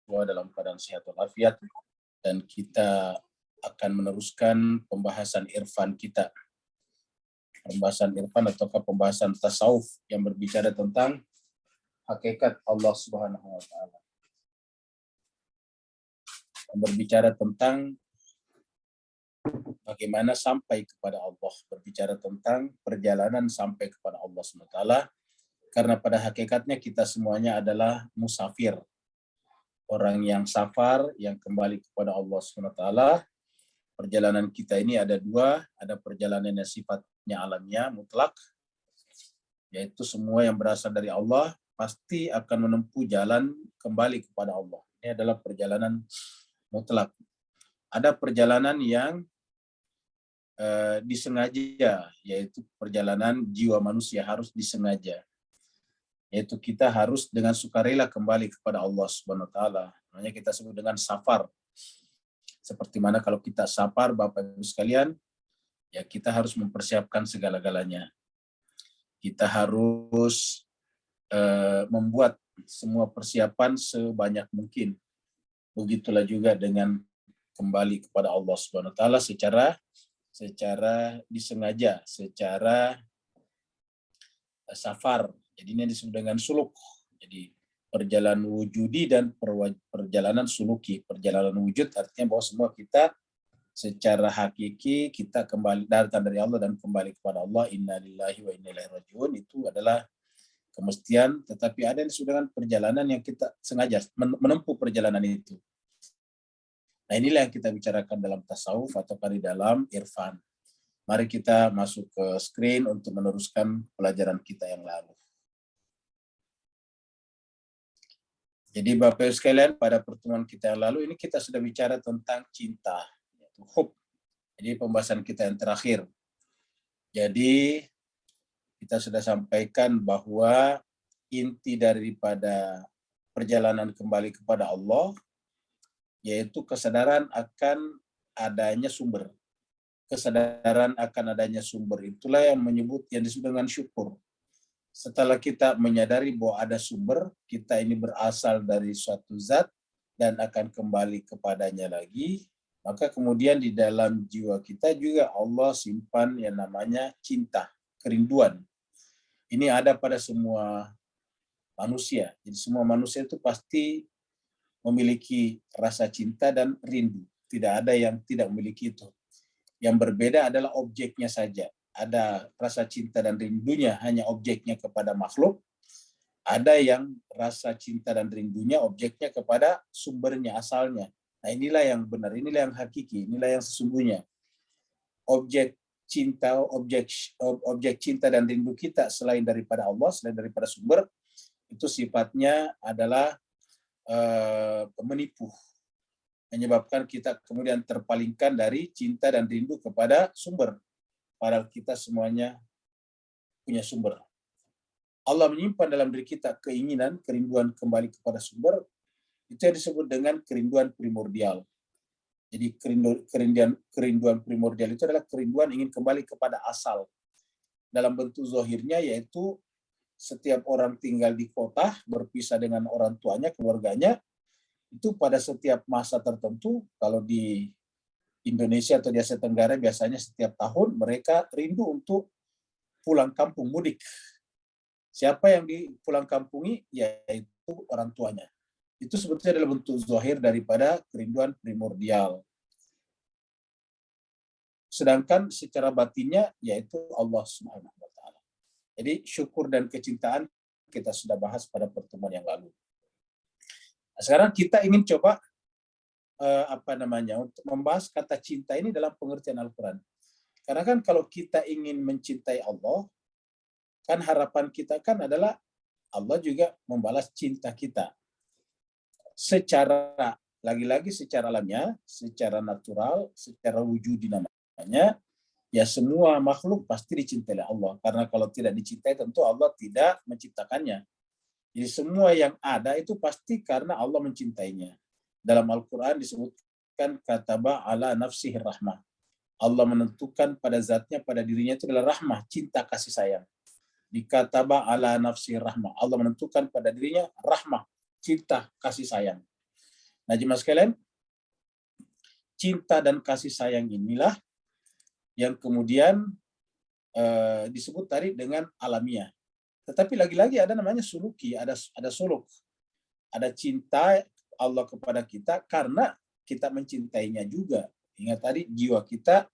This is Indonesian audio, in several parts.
semua dalam keadaan sehat walafiat, dan kita akan meneruskan pembahasan irfan kita. Pembahasan irfan ataukah pembahasan tasawuf yang berbicara tentang hakikat Allah Subhanahu wa taala. Yang berbicara tentang bagaimana sampai kepada Allah, berbicara tentang perjalanan sampai kepada Allah Subhanahu wa taala, karena pada hakikatnya kita semuanya adalah musafir. Orang yang safar, yang kembali kepada Allah SWT. Perjalanan kita ini ada dua, ada perjalanan yang sifatnya alamiah, mutlak, yaitu semua yang berasal dari Allah, pasti akan menempuh jalan kembali kepada Allah. Ini adalah perjalanan mutlak. Ada perjalanan yang disengaja, yaitu perjalanan jiwa manusia harus disengaja. Yaitu kita harus dengan sukarela kembali kepada Allah Subhanahu wa taala. Namanya kita sebut dengan safar. Seperti mana kalau kita safar, Bapak Ibu sekalian, ya kita harus mempersiapkan segala-galanya. Kita harus membuat semua persiapan sebanyak mungkin. Begitulah juga dengan kembali kepada Allah Subhanahu wa taala secara disengaja, secara safar. Jadi ini disebut dengan suluk. Jadi perjalanan wujudi dan perjalanan suluki. Perjalanan wujud artinya bahwa semua kita secara hakiki kita kembali datang dari Allah dan kembali kepada Allah. Inna lillahi wa inna ilaihi rajiun. Itu adalah kemestian, tetapi ada yang disebut dengan perjalanan yang kita sengaja menempuh perjalanan itu. Nah, inilah yang kita bicarakan dalam tasawuf atau di dalam irfan. Mari kita masuk ke screen untuk meneruskan pelajaran kita yang lalu. Jadi Bapak Ibu sekalian, pada pertemuan kita yang lalu ini kita sudah bicara tentang cinta, yaitu hub. Jadi pembahasan kita yang terakhir. Jadi kita sudah sampaikan bahwa inti daripada perjalanan kembali kepada Allah yaitu kesadaran akan adanya sumber. Kesadaran akan adanya sumber itulah yang disebut dengan syukur. Setelah kita menyadari bahwa ada sumber, kita ini berasal dari suatu zat dan akan kembali kepadanya lagi, maka kemudian di dalam jiwa kita juga Allah simpan yang namanya cinta, kerinduan. Ini ada pada semua manusia. Jadi semua manusia itu pasti memiliki rasa cinta dan rindu. Tidak ada yang tidak memiliki itu. Yang berbeda adalah objeknya saja. Ada rasa cinta dan rindunya hanya objeknya kepada makhluk. Ada yang rasa cinta dan rindunya objeknya kepada sumbernya, asalnya. Nah, inilah yang benar, inilah yang hakiki, inilah yang sesungguhnya. Objek cinta dan rindu kita selain daripada Allah, selain daripada sumber, itu sifatnya adalah menipu. Menyebabkan kita kemudian terpalingkan dari cinta dan rindu kepada sumber. Padahal kita semuanya punya sumber. Allah menyimpan dalam diri kita keinginan, kerinduan kembali kepada sumber, itu yang disebut dengan kerinduan primordial. Jadi kerinduan primordial itu adalah kerinduan ingin kembali kepada asal. Dalam bentuk zahirnya yaitu setiap orang tinggal di kota, berpisah dengan orang tuanya, keluarganya, itu pada setiap masa tertentu, kalau di Indonesia atau di Asia Tenggara biasanya setiap tahun mereka rindu untuk pulang kampung, mudik. Siapa yang pulang kampungi? Yaitu orang tuanya. Itu sebetulnya adalah bentuk zahir daripada kerinduan primordial. Sedangkan secara batinnya yaitu Allah Subhanahu wa taala. Jadi syukur dan kecintaan kita sudah bahas pada pertemuan yang lalu. Nah, sekarang kita ingin coba untuk membahas kata cinta ini dalam pengertian Al-Quran. Karena kan kalau kita ingin mencintai Allah, kan harapan kita kan adalah Allah juga membalas cinta kita. Secara, lagi-lagi secara alamiah, secara natural, secara wujudi namanya, ya semua makhluk pasti dicintai oleh Allah. Karena kalau tidak dicintai tentu Allah tidak menciptakannya. Jadi semua yang ada itu pasti karena Allah mencintainya. Dalam Al-Quran disebutkan kataba ala nafsihi rahmah. Allah menentukan pada zatnya, pada dirinya itu adalah rahmah, cinta kasih sayang. Dikataba ala nafsihi rahmah. Allah menentukan pada dirinya rahmah, cinta kasih sayang. Nah, jemaah sekalian, cinta dan kasih sayang inilah yang kemudian disebut tadi dengan alamiah. Tetapi lagi-lagi ada namanya suluki, ada suluk, ada cinta Allah kepada kita karena kita mencintainya juga. Ingat tadi jiwa kita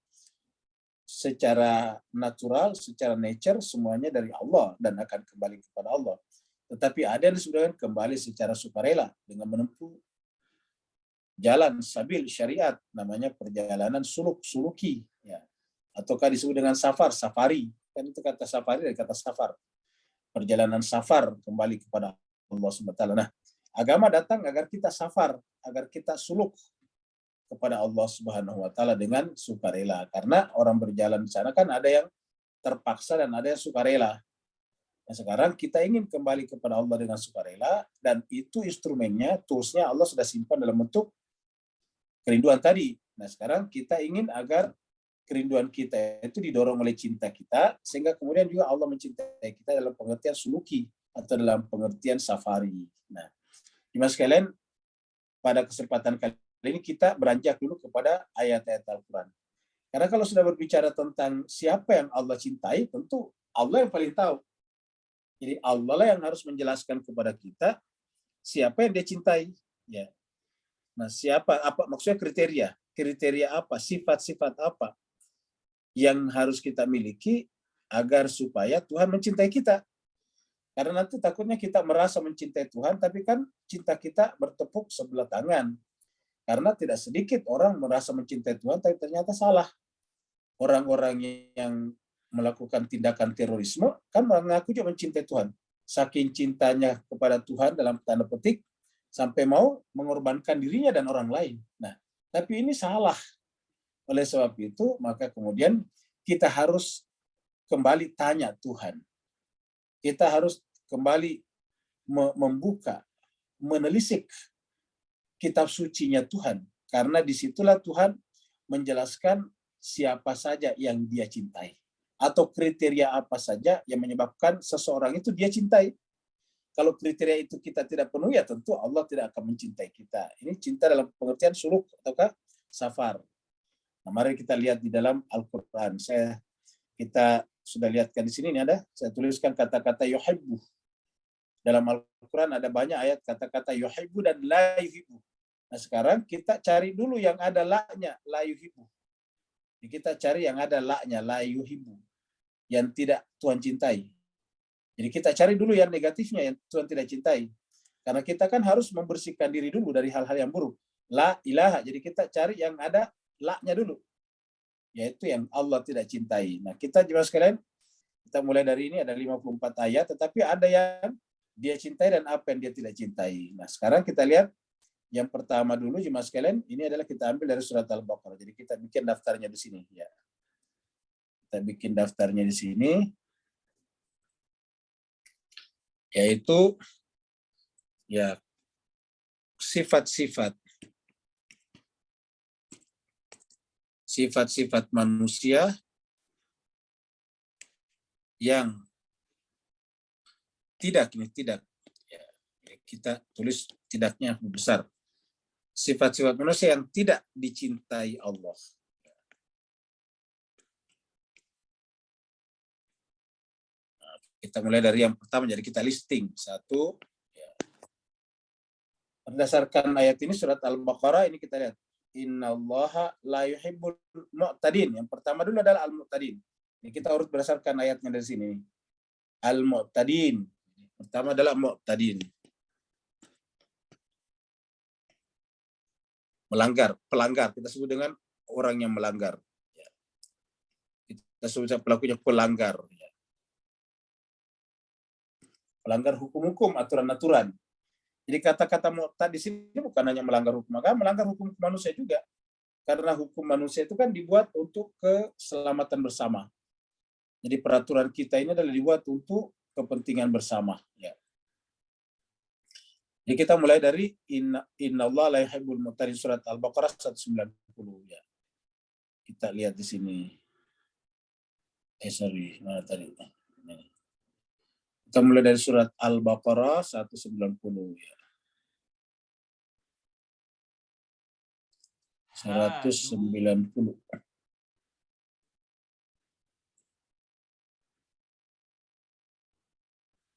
secara natural, secara nature semuanya dari Allah dan akan kembali kepada Allah. Tetapi ada yang disebutkan kembali secara sukarela dengan menempuh jalan sabil syariat, namanya perjalanan suluki, ya. Ataukah disebut dengan safari. Kan itu kata safari dari kata safar. Perjalanan safar kembali kepada Allah SWT. Nah, agama datang agar kita safar, agar kita suluk kepada Allah Subhanahu wa taala dengan sukarela. Karena orang berjalan di sana kan ada yang terpaksa dan ada yang sukarela. Nah, sekarang kita ingin kembali kepada Allah dengan sukarela dan itu instrumennya, toolsnya Allah sudah simpan dalam bentuk kerinduan tadi. Nah, sekarang kita ingin agar kerinduan kita itu didorong oleh cinta kita, sehingga kemudian juga Allah mencintai kita dalam pengertian suluki atau dalam pengertian safari. Nah, jemaah sekalian, pada kesempatan kali ini kita beranjak dulu kepada ayat-ayat Al-Quran. Karena kalau sudah berbicara tentang siapa yang Allah cintai, tentu Allah yang paling tahu. Jadi Allah lah yang harus menjelaskan kepada kita siapa yang dia cintai. Ya. Nah, apa maksudnya kriteria apa, sifat-sifat apa yang harus kita miliki agar supaya Tuhan mencintai kita. Karena nanti takutnya kita merasa mencintai Tuhan, tapi kan cinta kita bertepuk sebelah tangan. Karena tidak sedikit orang merasa mencintai Tuhan, tapi ternyata salah. Orang-orang yang melakukan tindakan terorisme kan mengaku juga mencintai Tuhan. Saking cintanya kepada Tuhan dalam tanda petik, sampai mau mengorbankan dirinya dan orang lain. Nah, tapi ini salah. Oleh sebab itu, maka kemudian kita harus kembali tanya Tuhan. Kita harus kembali membuka, menelisik kitab sucinya Tuhan. Karena disitulah Tuhan menjelaskan siapa saja yang dia cintai. Atau kriteria apa saja yang menyebabkan seseorang itu dia cintai. Kalau kriteria itu kita tidak penuhi, ya tentu Allah tidak akan mencintai kita. Ini cinta dalam pengertian suluk ataukah safar. Nah, mari kita lihat di dalam Al-Quran. Kita sudah lihatkan di sini, ini ada, saya tuliskan kata-kata yuhibbu. Dalam Al-Quran ada banyak ayat kata-kata yuhibbu dan la yuhibbu. Nah, sekarang kita cari dulu yang ada la-nya, la yuhibbu. Kita cari yang ada la-nya, la yuhibbu. Yang tidak Tuhan cintai. Jadi kita cari dulu yang negatifnya, yang Tuhan tidak cintai. Karena kita kan harus membersihkan diri dulu dari hal-hal yang buruk. La ilaha, jadi kita cari yang ada la-nya dulu, yaitu yang Allah tidak cintai. Nah, kita jemaah sekalian, kita mulai dari ini ada 54 ayat, tetapi ada yang dia cintai dan apa yang dia tidak cintai. Nah, sekarang kita lihat yang pertama dulu jemaah sekalian, ini adalah kita ambil dari surat Al-Baqarah. Jadi kita bikin daftarnya di sini ya. Kita bikin daftarnya di sini, yaitu ya sifat-sifat manusia yang tidak ya, kita tulis tidaknya besar. Sifat-sifat manusia yang tidak dicintai Allah. Nah, kita mulai dari yang pertama, jadi kita listing satu. Ya. Berdasarkan ayat ini surat Al-Baqarah, ini kita lihat. Innallaha la yuhibbul mu'tadin. Yang pertama dulu adalah al-mu'tadin. Ini kita urut berdasarkan ayatnya dari sini. Al-mu'tadin. Pertama adalah mu'tadin. Pelanggar. Kita sebut dengan orang yang melanggar. Kita sebut pelakunya pelanggar. Pelanggar hukum-hukum, aturan-aturan. Jadi kata-kata mu'tad di sini bukan hanya melanggar hukum, maka melanggar hukum manusia juga. Karena hukum manusia itu kan dibuat untuk keselamatan bersama. Jadi peraturan kita ini adalah dibuat untuk kepentingan bersama. Ya. Jadi kita mulai dari Innallaha la yuhibbul mu'tadin, surat Al-Baqarah 190. Ya. Kita lihat di sini. Mana tadi? Kita mulai dari surat Al-Baqarah 190. Ya. 190.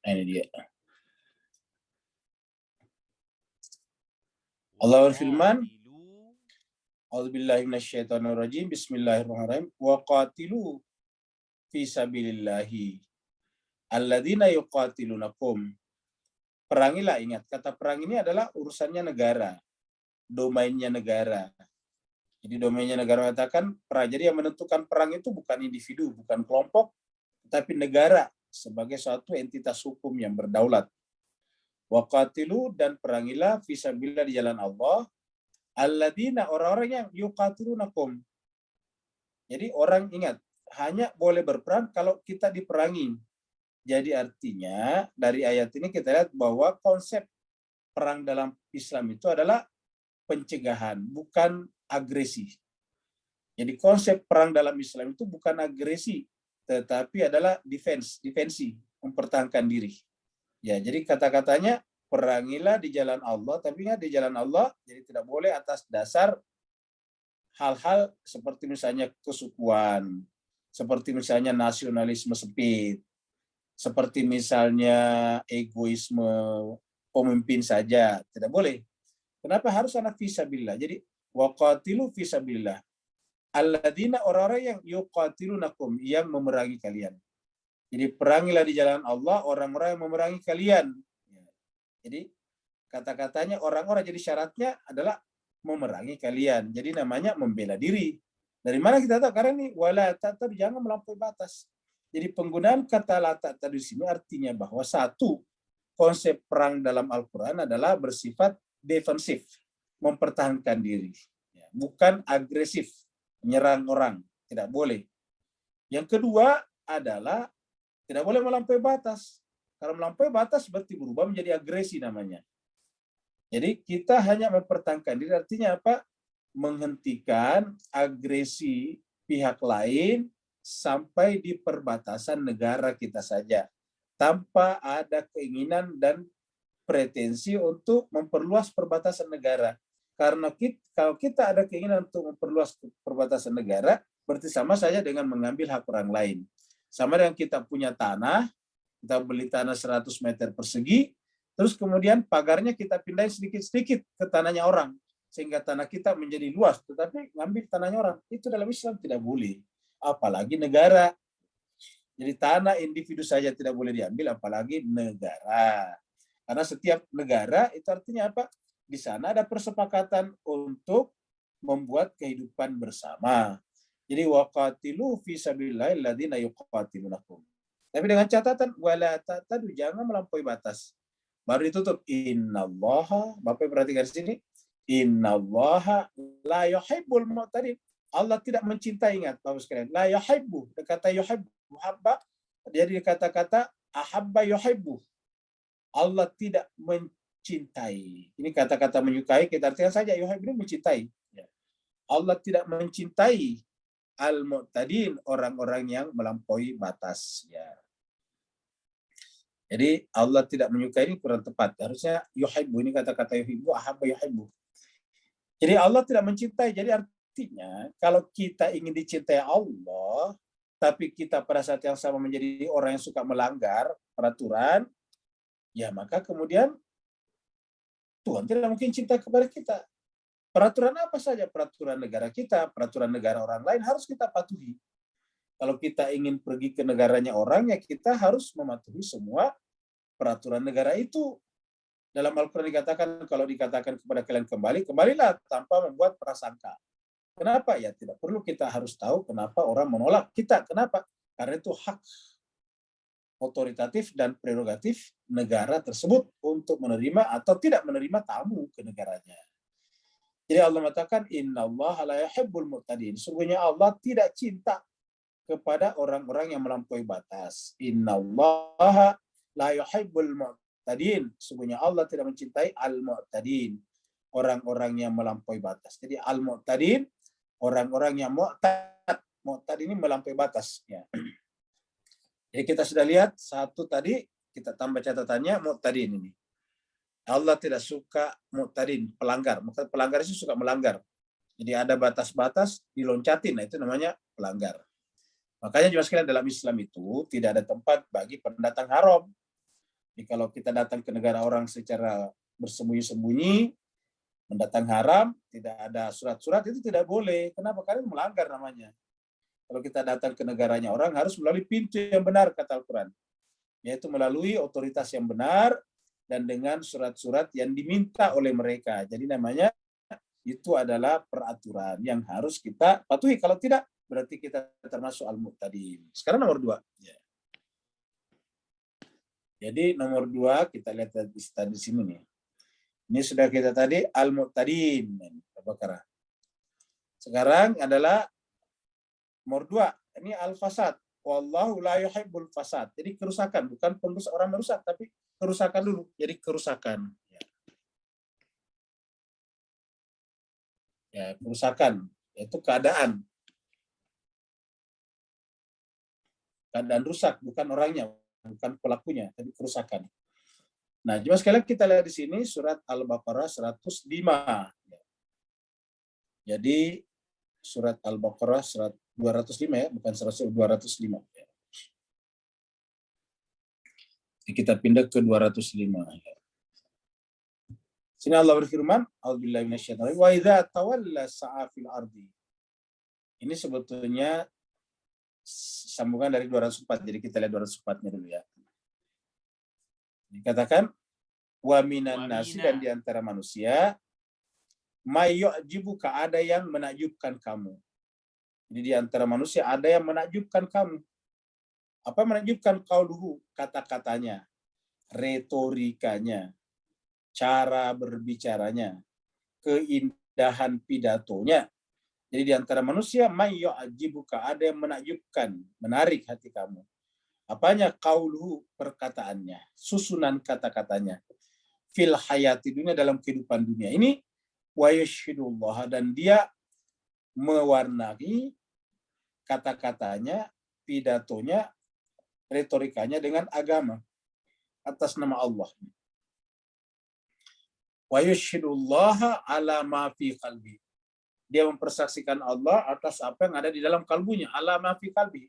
Nah, ini dia. Allah berfirman, A'udzubillahi minasyaitonirrajim. Bismillahirrahmanirrahim. Wa qatilu fi sabilillahi alladzina yuqatilunakum. Perangilah, ingat kata perang ini adalah urusannya negara, domainnya negara. Jadi domainnya negara mengatakan perang. Jadi yang menentukan perang itu bukan individu, bukan kelompok, tapi negara sebagai suatu entitas hukum yang berdaulat. Wa qatilu, dan perangilah fisabilillah di jalan Allah, alladzina, orang-orang yang yuqatilunakum. Jadi orang ingat, hanya boleh berperang kalau kita diperangi. Jadi artinya dari ayat ini kita lihat bahwa konsep perang dalam Islam itu adalah pencegahan, bukan agresi. Jadi konsep perang dalam Islam itu bukan agresi, tetapi adalah defensi, mempertahankan diri. Ya, jadi kata-katanya perangilah di jalan Allah, tapi ingat di jalan Allah, jadi tidak boleh atas dasar hal-hal seperti misalnya kesukuan, seperti misalnya nasionalisme sempit, seperti misalnya egoisme pemimpin saja, tidak boleh. Kenapa harus anak fisabilillah? Jadi waqatilu fisabilillah. Alladzina, orang-orang yang yuqatilunakum, yang memerangi kalian. Jadi perangilah di jalan Allah orang-orang yang memerangi kalian. Jadi kata-katanya orang-orang, jadi syaratnya adalah memerangi kalian. Jadi namanya membela diri. Dari mana kita tahu? Karena ini wala ta'tadu, jangan melampaui batas. Jadi penggunaan kata la ta'tadu di sini artinya bahwa satu, konsep perang dalam Al-Quran adalah bersifat defensif, mempertahankan diri, bukan agresif, menyerang orang, tidak boleh. Yang kedua adalah tidak boleh melampaui batas. Kalau melampaui batas berarti berubah menjadi agresi namanya. Jadi kita hanya mempertahankan diri, artinya apa? Menghentikan agresi pihak lain sampai di perbatasan negara kita saja, tanpa ada keinginan dan pretensi untuk memperluas perbatasan negara. Karena kalau kita ada keinginan untuk memperluas perbatasan negara, berarti sama saja dengan mengambil hak orang lain. Sama dengan kita punya tanah, kita beli tanah 100 meter persegi, terus kemudian pagarnya kita pindahin sedikit-sedikit ke tanahnya orang, sehingga tanah kita menjadi luas, tetapi ngambil tanahnya orang. Itu dalam Islam tidak boleh. Apalagi negara. Jadi tanah individu saja tidak boleh diambil, apalagi negara. Karena setiap negara itu artinya apa? Di sana ada persepakatan untuk membuat kehidupan bersama. Jadi waqatilu fi sabilillahi alladziina yuqatilunakum. Tapi dengan catatan wala ta'tadu, jangan melampaui batas. Baru ditutup innallaha, Bapak perhatikan di sini, innallaha la yuhibbul mu'tadin. Allah tidak mencintai, ingat Bapak sekalian, la yuhibbu, kata yuhibbu, muhabba, jadi kata-kata ahabba yuhibbu. Allah tidak mencintai. Ini kata-kata menyukai, kita artikan saja yuhibbu ini mencintai. Allah tidak mencintai al-mu'tadin, orang-orang yang melampaui batas. Ya. Jadi Allah tidak menyukai ini kurang tepat. Harusnya yuhibbu, ini kata-kata yuhibbu, ahabba yuhibbu. Jadi Allah tidak mencintai. Jadi artinya kalau kita ingin dicintai Allah, tapi kita pada saat yang sama menjadi orang yang suka melanggar peraturan, ya maka kemudian Tuhan tidak mungkin cinta kepada kita. Peraturan apa saja, peraturan negara kita, peraturan negara orang lain harus kita patuhi. Kalau kita ingin pergi ke negaranya orang, ya kita harus mematuhi semua peraturan negara itu. Dalam Al-Quran dikatakan, kalau dikatakan kepada kalian kembali, kembalilah tanpa membuat prasangka. Kenapa? Ya tidak perlu kita harus tahu kenapa orang menolak kita. Kenapa? Karena itu hak otoritatif dan prerogatif negara tersebut untuk menerima atau tidak menerima tamu ke negaranya. Jadi Allah mengatakan innallaha la yuhibbul mu'tadin. Sungguhnya Allah tidak cinta kepada orang-orang yang melampaui batas. Innallaha la yuhibbul mu'tadin. Sungguhnya Allah tidak mencintai al-mu'tadin, orang-orang yang melampaui batas. Jadi al-mu'tadin, orang-orang yang mu'tad. Mu'tad ini melampaui batas. Ya. Jadi kita sudah lihat satu tadi, kita tambah catatannya mu'tadin ini. Allah tidak suka mu'tadin, pelanggar. Maka pelanggar itu suka melanggar. Jadi ada batas-batas diloncatin, nah itu namanya pelanggar. Makanya juga sekalian dalam Islam itu tidak ada tempat bagi pendatang haram. Jadi kalau kita datang ke negara orang secara bersembunyi-sembunyi, mendatang haram, tidak ada surat-surat, itu tidak boleh. Kenapa? Karena melanggar namanya. Kalau kita datang ke negaranya orang harus melalui pintu yang benar, kata Al-Quran. Yaitu melalui otoritas yang benar dan dengan surat-surat yang diminta oleh mereka. Jadi namanya itu adalah peraturan yang harus kita patuhi. Kalau tidak, berarti kita termasuk al-mu'tadin. Sekarang nomor 2. Ya. Jadi nomor 2 kita lihat di sini nih. Ini sudah kita tadi al-mu'tadin. Sekarang adalah nomor 2. Ini al-fasad. Wallahu la yuhibbul fasad. Jadi kerusakan, bukan orang merusak, tapi kerusakan dulu. Jadi kerusakan. Ya, kerusakan. Itu keadaan. Keadaan rusak, bukan orangnya, bukan pelakunya, tapi kerusakan. Nah, cuma sekali lagi kita lihat di sini surat Al-Baqarah 105. Jadi surat Al-Baqarah 205 ya, bukan 205. Jadi kita pindah ke 205. Sini Allah berfirman, A'udzubillahi minasyaitonir rajim, wa idza tawalla sa'a fil ardi. Ini sebetulnya sambungan dari 204. Jadi kita lihat 204-nya dulu ya. Dikatakan wa minan nasi, dan di antara manusia may yu'jibuka, ada yang menakjubkan kamu. Jadi di antara manusia ada yang menakjubkan kamu. Apa menakjubkan? Qauluhu, kata-katanya, retorikanya, cara berbicaranya, keindahan pidatonya. Jadi di antara manusia may yu'jibuka, ada yang menakjubkan, menarik hati kamu. Apanya? Qauluhu, perkataannya, susunan kata-katanya. Fil hayati dunia, dalam kehidupan dunia ini, wa yashhadullah, dan dia mewarnai kata-katanya, pidatonya, retorikanya dengan agama atas nama Allah. Wa yashhadullah ala ma fi qalbi. Dia mempersaksikan Allah atas apa yang ada di dalam kalbunya, ala ma fi qalbi.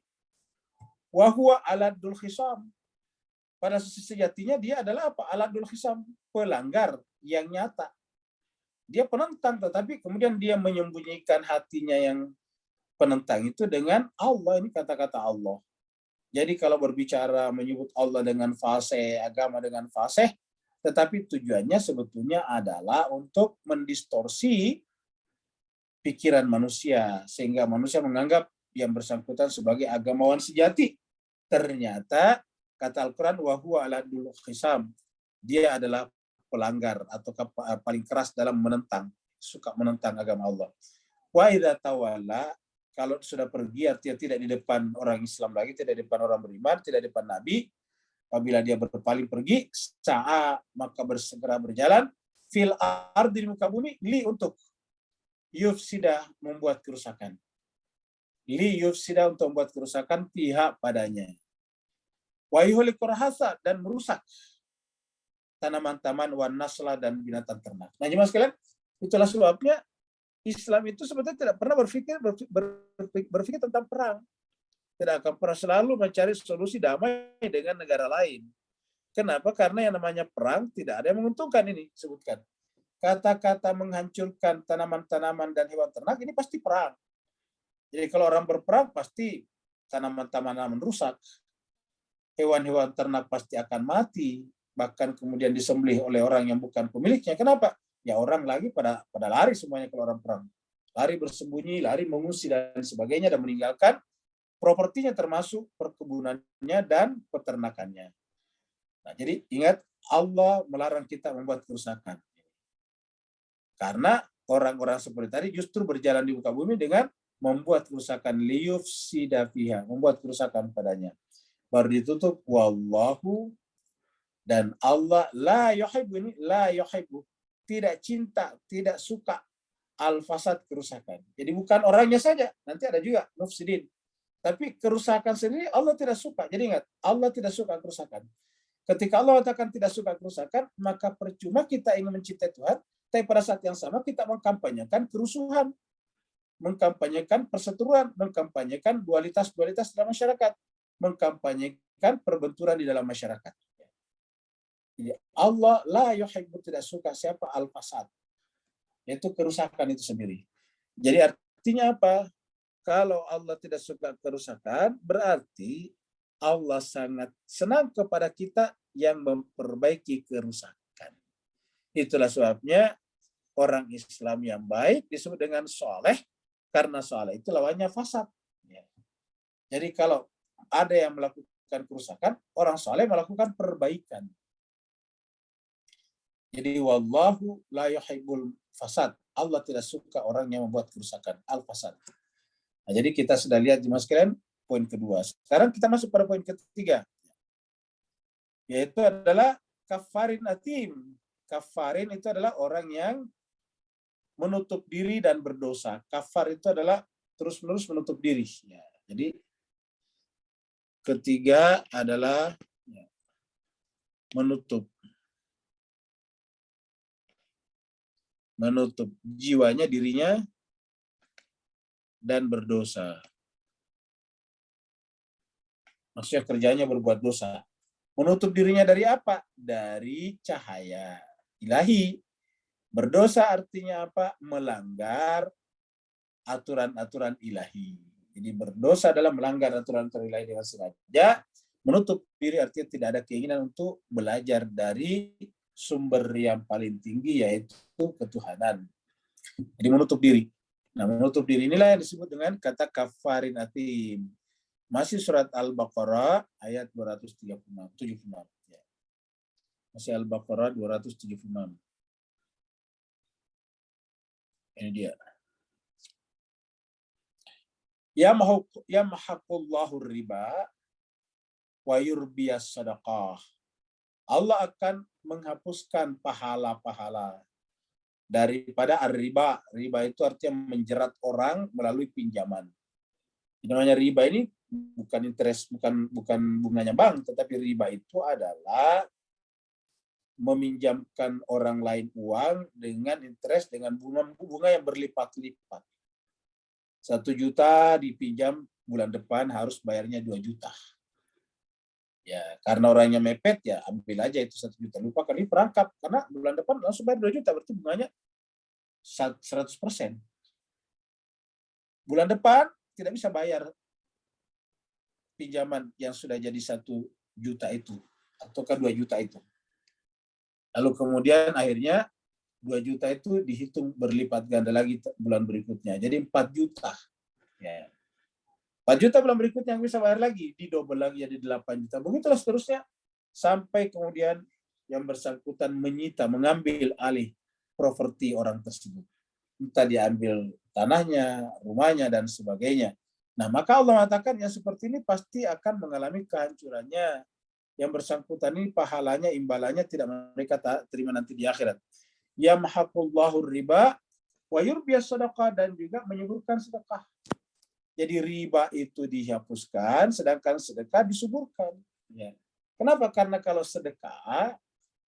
Wa huwa aladul khisam. Pada sejatinya dia adalah apa? Aladul khisam, pelanggar yang nyata. Dia penentang, tetapi kemudian dia menyembunyikan hatinya yang penentang itu dengan Allah. Ini kata-kata Allah. Jadi kalau berbicara menyebut Allah dengan fasih, agama dengan fasih, tetapi tujuannya sebetulnya adalah untuk mendistorsi pikiran manusia, sehingga manusia menganggap yang bersangkutan sebagai agamawan sejati. Ternyata kata Al-Quran, wa huwa aladul khisam, dia adalah pelanggar atau paling keras dalam menentang, suka menentang agama Allah. Wa idza tawalla, kalau sudah pergi, artinya tidak di depan orang Islam lagi, tidak di depan orang beriman, tidak di depan Nabi. Apabila dia berpaling pergi, sa'a, maka bersegera berjalan, fil ardi, di muka bumi, li, untuk yufsida, membuat kerusakan. Li yufsida, untuk membuat kerusakan, pihak padanya. Wa yuhlikur hasa, dan merusak tanaman-tanaman, wan nasla, dan binatang ternak. Nah, jemaah sekalian, itulah sebabnya Islam itu sebetulnya tidak pernah berpikir tentang perang. Tidak akan pernah, selalu mencari solusi damai dengan negara lain. Kenapa? Karena yang namanya perang tidak ada yang menguntungkan. Ini sebutkan. Kata-kata menghancurkan tanaman-tanaman dan hewan ternak, ini pasti perang. Jadi kalau orang berperang, pasti tanaman-tanaman rusak. Hewan-hewan ternak pasti akan mati. Bahkan kemudian disembelih oleh orang yang bukan pemiliknya. Kenapa? Ya orang lagi pada lari semuanya kalau orang perang. Lari bersembunyi, lari mengungsi dan sebagainya, dan meninggalkan propertinya termasuk perkebunannya dan peternakannya. Nah, jadi ingat, Allah melarang kita membuat kerusakan. Karena orang-orang seperti tadi justru berjalan di muka bumi dengan membuat kerusakan, liyufsida fiha, membuat kerusakan padanya. Baru ditutup, wallahu, dan Allah la yuhibbu, ini la yuhibbu, tidak cinta, tidak suka al-fasad, kerusakan. Jadi bukan orangnya saja, nanti ada juga mufsidin. Tapi kerusakan sendiri Allah tidak suka. Jadi ingat, Allah tidak suka kerusakan. Ketika Allah katakan tidak suka kerusakan, maka percuma kita ingin mencintai Tuhan, tapi pada saat yang sama kita mengkampanyekan kerusuhan. mengkampanyekan perseteruan, mengkampanyekan dualitas-dualitas dalam masyarakat, mengkampanyekan perbenturan di dalam masyarakat. Jadi Allah la yuhibbu, tidak suka siapa al-fasad, yaitu kerusakan itu sendiri. Jadi artinya apa? Kalau Allah tidak suka kerusakan, berarti Allah sangat senang kepada kita yang memperbaiki kerusakan. Itulah sebabnya orang Islam yang baik disebut dengan soleh, karena soleh itu lawannya fasad. Jadi kalau ada yang melakukan kerusakan, orang soleh melakukan perbaikan. Jadi wallahu la yuhibbul fasad. Allah tidak suka orang yang membuat kerusakan, al-fasad. Nah, jadi kita sudah lihat di sekalian poin kedua. Sekarang kita masuk pada poin ketiga, yaitu adalah kafarin atim. Kafarin itu adalah orang yang menutup diri dan berdosa. Kafar itu adalah terus-menerus menutup diri. Ya, jadi ketiga adalah menutup jiwanya, dirinya, dan berdosa. Maksudnya kerjanya berbuat dosa. Menutup dirinya dari apa? Dari cahaya ilahi. Berdosa artinya apa? Melanggar aturan-aturan ilahi. Jadi berdosa adalah melanggar aturan-aturan ilahi dengan sengaja. Menutup diri artinya tidak ada keinginan untuk belajar dari sumber yang paling tinggi, yaitu ketuhanan. Jadi menutup diri. Nah, menutup diri inilah yang disebut dengan kata kafarin atim. Masih surat Al-Baqarah ayat 276. Ya. Masih Al-Baqarah 276. Ini dia. Yamhaqullahu riba wa yurbiyas sadaqah. Allah akan menghapuskan pahala-pahala daripada riba. Riba itu artinya menjerat orang melalui pinjaman. Namanya riba ini bukan interest, bukan bunganya bank, tetapi riba itu adalah meminjamkan orang lain uang dengan interest, dengan bunga yang berlipat-lipat. 1 juta dipinjam, bulan depan harus bayarnya 2 juta. Ya, karena orangnya mepet, ya ambil aja itu 1 juta. Lupa kali perangkap, karena bulan depan langsung bayar 2 juta, berarti bunganya 100%. Bulan depan tidak bisa bayar pinjaman yang sudah jadi 1 juta itu, ataukah 2 juta itu. Lalu kemudian akhirnya 2 juta itu dihitung berlipat ganda lagi bulan berikutnya. Jadi 4 juta. Ya. 4 juta bulan berikutnya yang bisa bayar lagi, didobel lagi jadi 8 juta. Begitulah seterusnya sampai kemudian yang bersangkutan menyita, mengambil alih properti orang tersebut. Entah diambil tanahnya, rumahnya, dan sebagainya. Nah, maka Allah mengatakan yang seperti ini pasti akan mengalami kehancurannya. Yang bersangkutan ini pahalanya, imbalannya tidak mereka terima nanti di akhirat. Yamhaqullahu riba wa yurbiyas sadaqah, dan juga menyuburkan sedekah. Jadi riba itu dihapuskan, sedangkan sedekah disuburkan. Ya. Kenapa? Karena kalau sedekah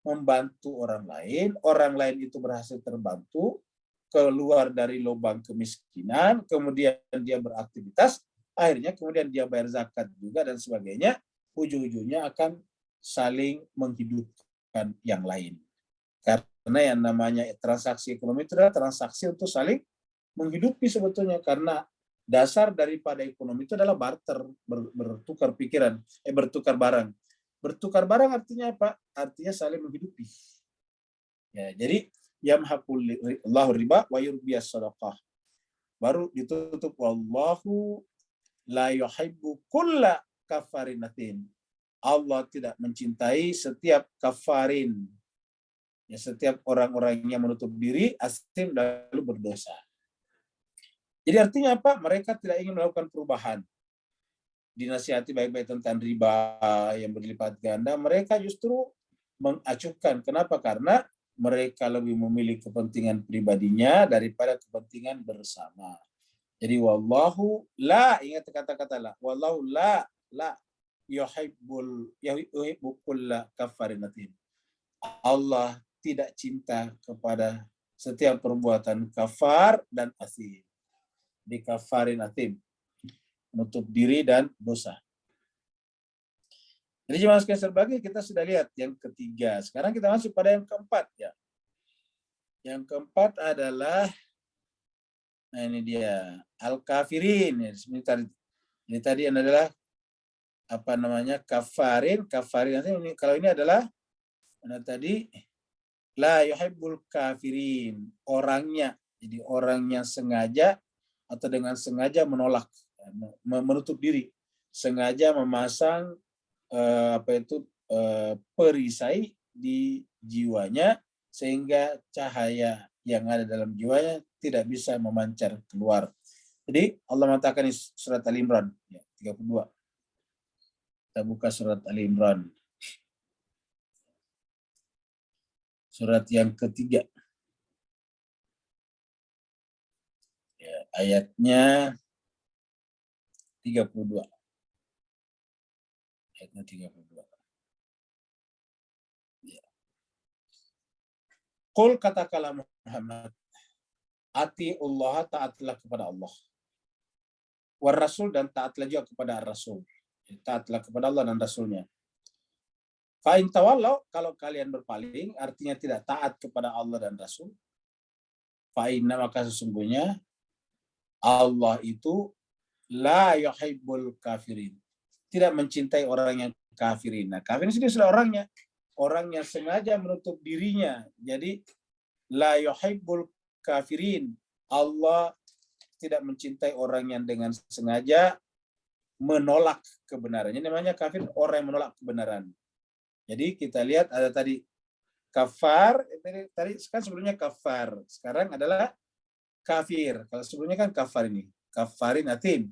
membantu orang lain itu berhasil terbantu, keluar dari lubang kemiskinan, kemudian dia beraktivitas, akhirnya kemudian dia bayar zakat juga dan sebagainya, ujung-ujungnya akan saling menghidupkan yang lain. Karena yang namanya transaksi ekonomi itu adalah transaksi untuk saling menghidupi sebetulnya, karena dasar daripada ekonomi itu adalah barter, bertukar pikiran, bertukar barang. Bertukar barang artinya apa? Artinya saling menghidupi. Ya, jadi yamhaqullahu riba wa yurbiyas sadaqah. Baru ditutup wallahu la yuhibbu kulla kafarinatin. Allah tidak mencintai setiap kafarin. Ya, setiap orang-orang yang menutup diri, asim, lalu berdosa. Jadi artinya apa? Mereka tidak ingin melakukan perubahan. Dinasihati baik-baik tentang riba yang berlipat ganda, mereka justru mengacuhkan. Kenapa? Karena mereka lebih memilih kepentingan pribadinya daripada kepentingan bersama. Jadi wallahu la, ingat kata-kata la, wallahu la yuhibbu kulla kafarinatin. Allah tidak cinta kepada setiap perbuatan kafar dan asim. Di kafarin atim, menutup diri dan dosa. Jadi jemaah sekalian serbagi, kita sudah lihat yang ketiga. Sekarang kita masuk pada yang keempat ya. Yang keempat adalah, nah ini dia, al-kafirin. Ini tadi adalah apa namanya, kafarin. Kafarin ini, kalau ini adalah tadi la yuhibbul kafirin, orangnya. Jadi orangnya sengaja atau dengan sengaja menolak, menutup diri, sengaja memasang perisai di jiwanya sehingga cahaya yang ada dalam jiwanya tidak bisa memancar keluar. Jadi Allah mengatakan di surat Al-Imran ya, 32. Kita buka surat Al-Imran. Surat yang ketiga. Ya, ayatnya 32. Ayatnya 32. Ya. Qul katakanlah Muhammad, ati Allah, taatlah kepada Allah. War Rasul, dan taatlah juga kepada Rasul. Taatlah kepada Allah dan Rasulnya. Fa'in tawallau, kalau kalian berpaling, artinya tidak taat kepada Allah dan Rasul. Fa'inna, maka sesungguhnya Allah itu la yuhibbul kafirin, tidak mencintai orang yang kafirin. Nah, kafirin sini sudah orangnya, orang yang sengaja menutup dirinya. Jadi la yuhibbul kafirin, Allah tidak mencintai orang yang dengan sengaja menolak kebenaran. Ini namanya kafir, orang yang menolak kebenaran. Jadi kita lihat ada tadi kafar, tadi kan sebelumnya kafar, sekarang adalah kafir. Kalau sebelumnya kan kafar ini, kafarin atim.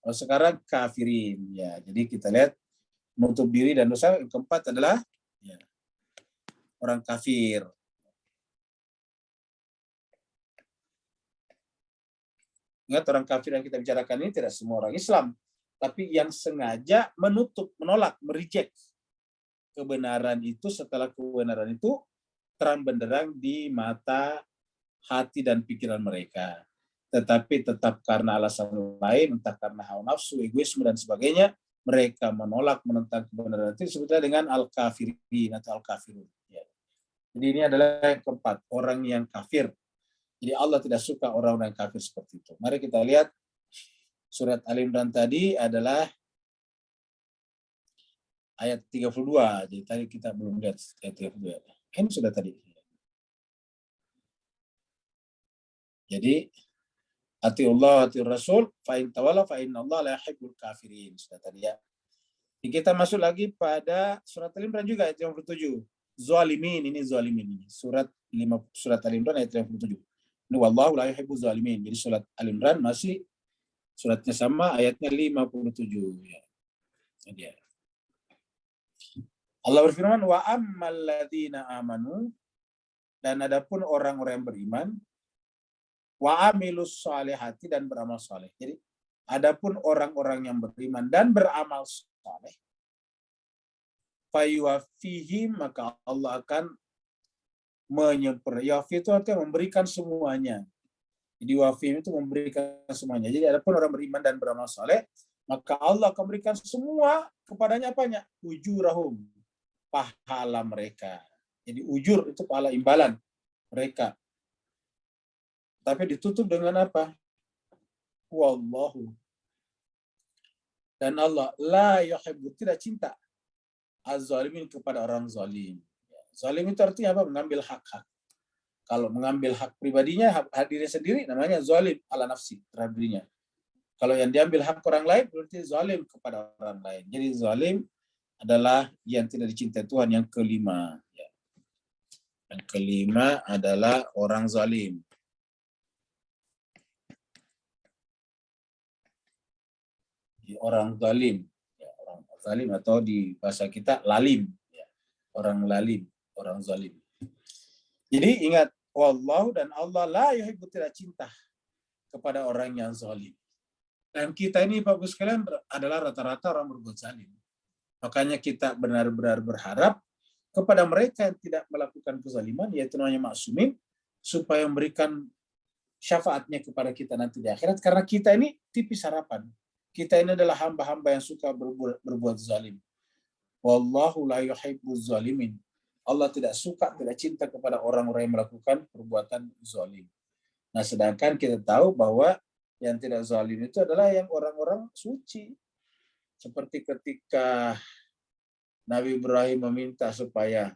Kalau sekarang kafirin, ya. Jadi kita lihat menutup diri dan dosa. Yang keempat adalah ya, orang kafir. Ingat, orang kafir yang kita bicarakan ini tidak semua orang Islam, tapi yang sengaja menutup, menolak, mereject kebenaran itu setelah kebenaran itu terang benderang di mata, hati, dan pikiran mereka. Tetapi tetap karena alasan lain, entah karena hawa nafsu, egoisme, dan sebagainya, mereka menolak, menentang kebenaran itu disebutnya dengan al-kafirin atau al-kafirun. Ya. Jadi ini adalah yang keempat, orang yang kafir. Jadi Allah tidak suka orang-orang kafir seperti itu. Mari kita lihat surat Al-Imran tadi adalah ayat 32. Jadi tadi kita belum lihat ayat 32. Ini sudah tadi. Jadi atiullah atiur rasul fa in tawalla fa innallaha la yuhibbul kafirin. Sudah tadi ya. Jadi kita masuk lagi pada surat Al-Imran juga ayat 57. Zalimin, ini zalimin ini. Surat Al-Imran ayat 57. Ini wallahu la yuhibbuz zalimin. Jadi surat Al-Imran masih suratnya sama, ayatnya 57 ya. Jadi ya. Allah berfirman, wa ammal ladzina amanu, dan adapun orang-orang yang beriman, wa amilus salihati, dan beramal saleh. Jadi adapun orang-orang yang beriman dan beramal saleh, fayuwafihim, maka Allah akan yafi itu artinya memberikan semuanya. Jadi wafihim itu memberikan semuanya. Jadi adapun orang beriman dan beramal saleh, maka Allah akan memberikan semua kepadanya apanya? Ujurahum, pahala mereka. Jadi ujur itu pahala imbalan mereka. Tapi ditutup dengan apa? Wallahu. Dan Allah la yuhibbu, tidak cinta az-zalimin, kepada orang zalim. Zalim itu artinya apa? Mengambil hak-hak. Kalau mengambil hak pribadinya, hak diri sendiri, namanya zalim ala nafsi, terhadap dirinya. Kalau yang diambil hak orang lain, berarti zalim kepada orang lain. Jadi zalim adalah yang tidak dicintai Tuhan. Yang kelima. Yang kelima adalah orang zalim. Orang zalim. Orang zalim atau di bahasa kita lalim. Orang lalim, orang zalim. Jadi ingat, wallahu, dan Allah la yuhibbu, tidak cinta kepada orang yang zalim. Dan kita ini Bapak sekalian adalah rata-rata orang berbuat zalim. Makanya kita benar-benar berharap kepada mereka yang tidak melakukan kezaliman, yaitu namanya maksumin, supaya memberikan syafaatnya kepada kita nanti di akhirat, karena kita ini tipis harapan. Kita ini adalah hamba-hamba yang suka berbuat zalim. Wallahu la yuhibbuz zalimin. Allah tidak suka, tidak cinta kepada orang-orang yang melakukan perbuatan zalim. Nah, sedangkan kita tahu bahwa yang tidak zalim itu adalah yang orang-orang suci. Seperti ketika Nabi Ibrahim meminta supaya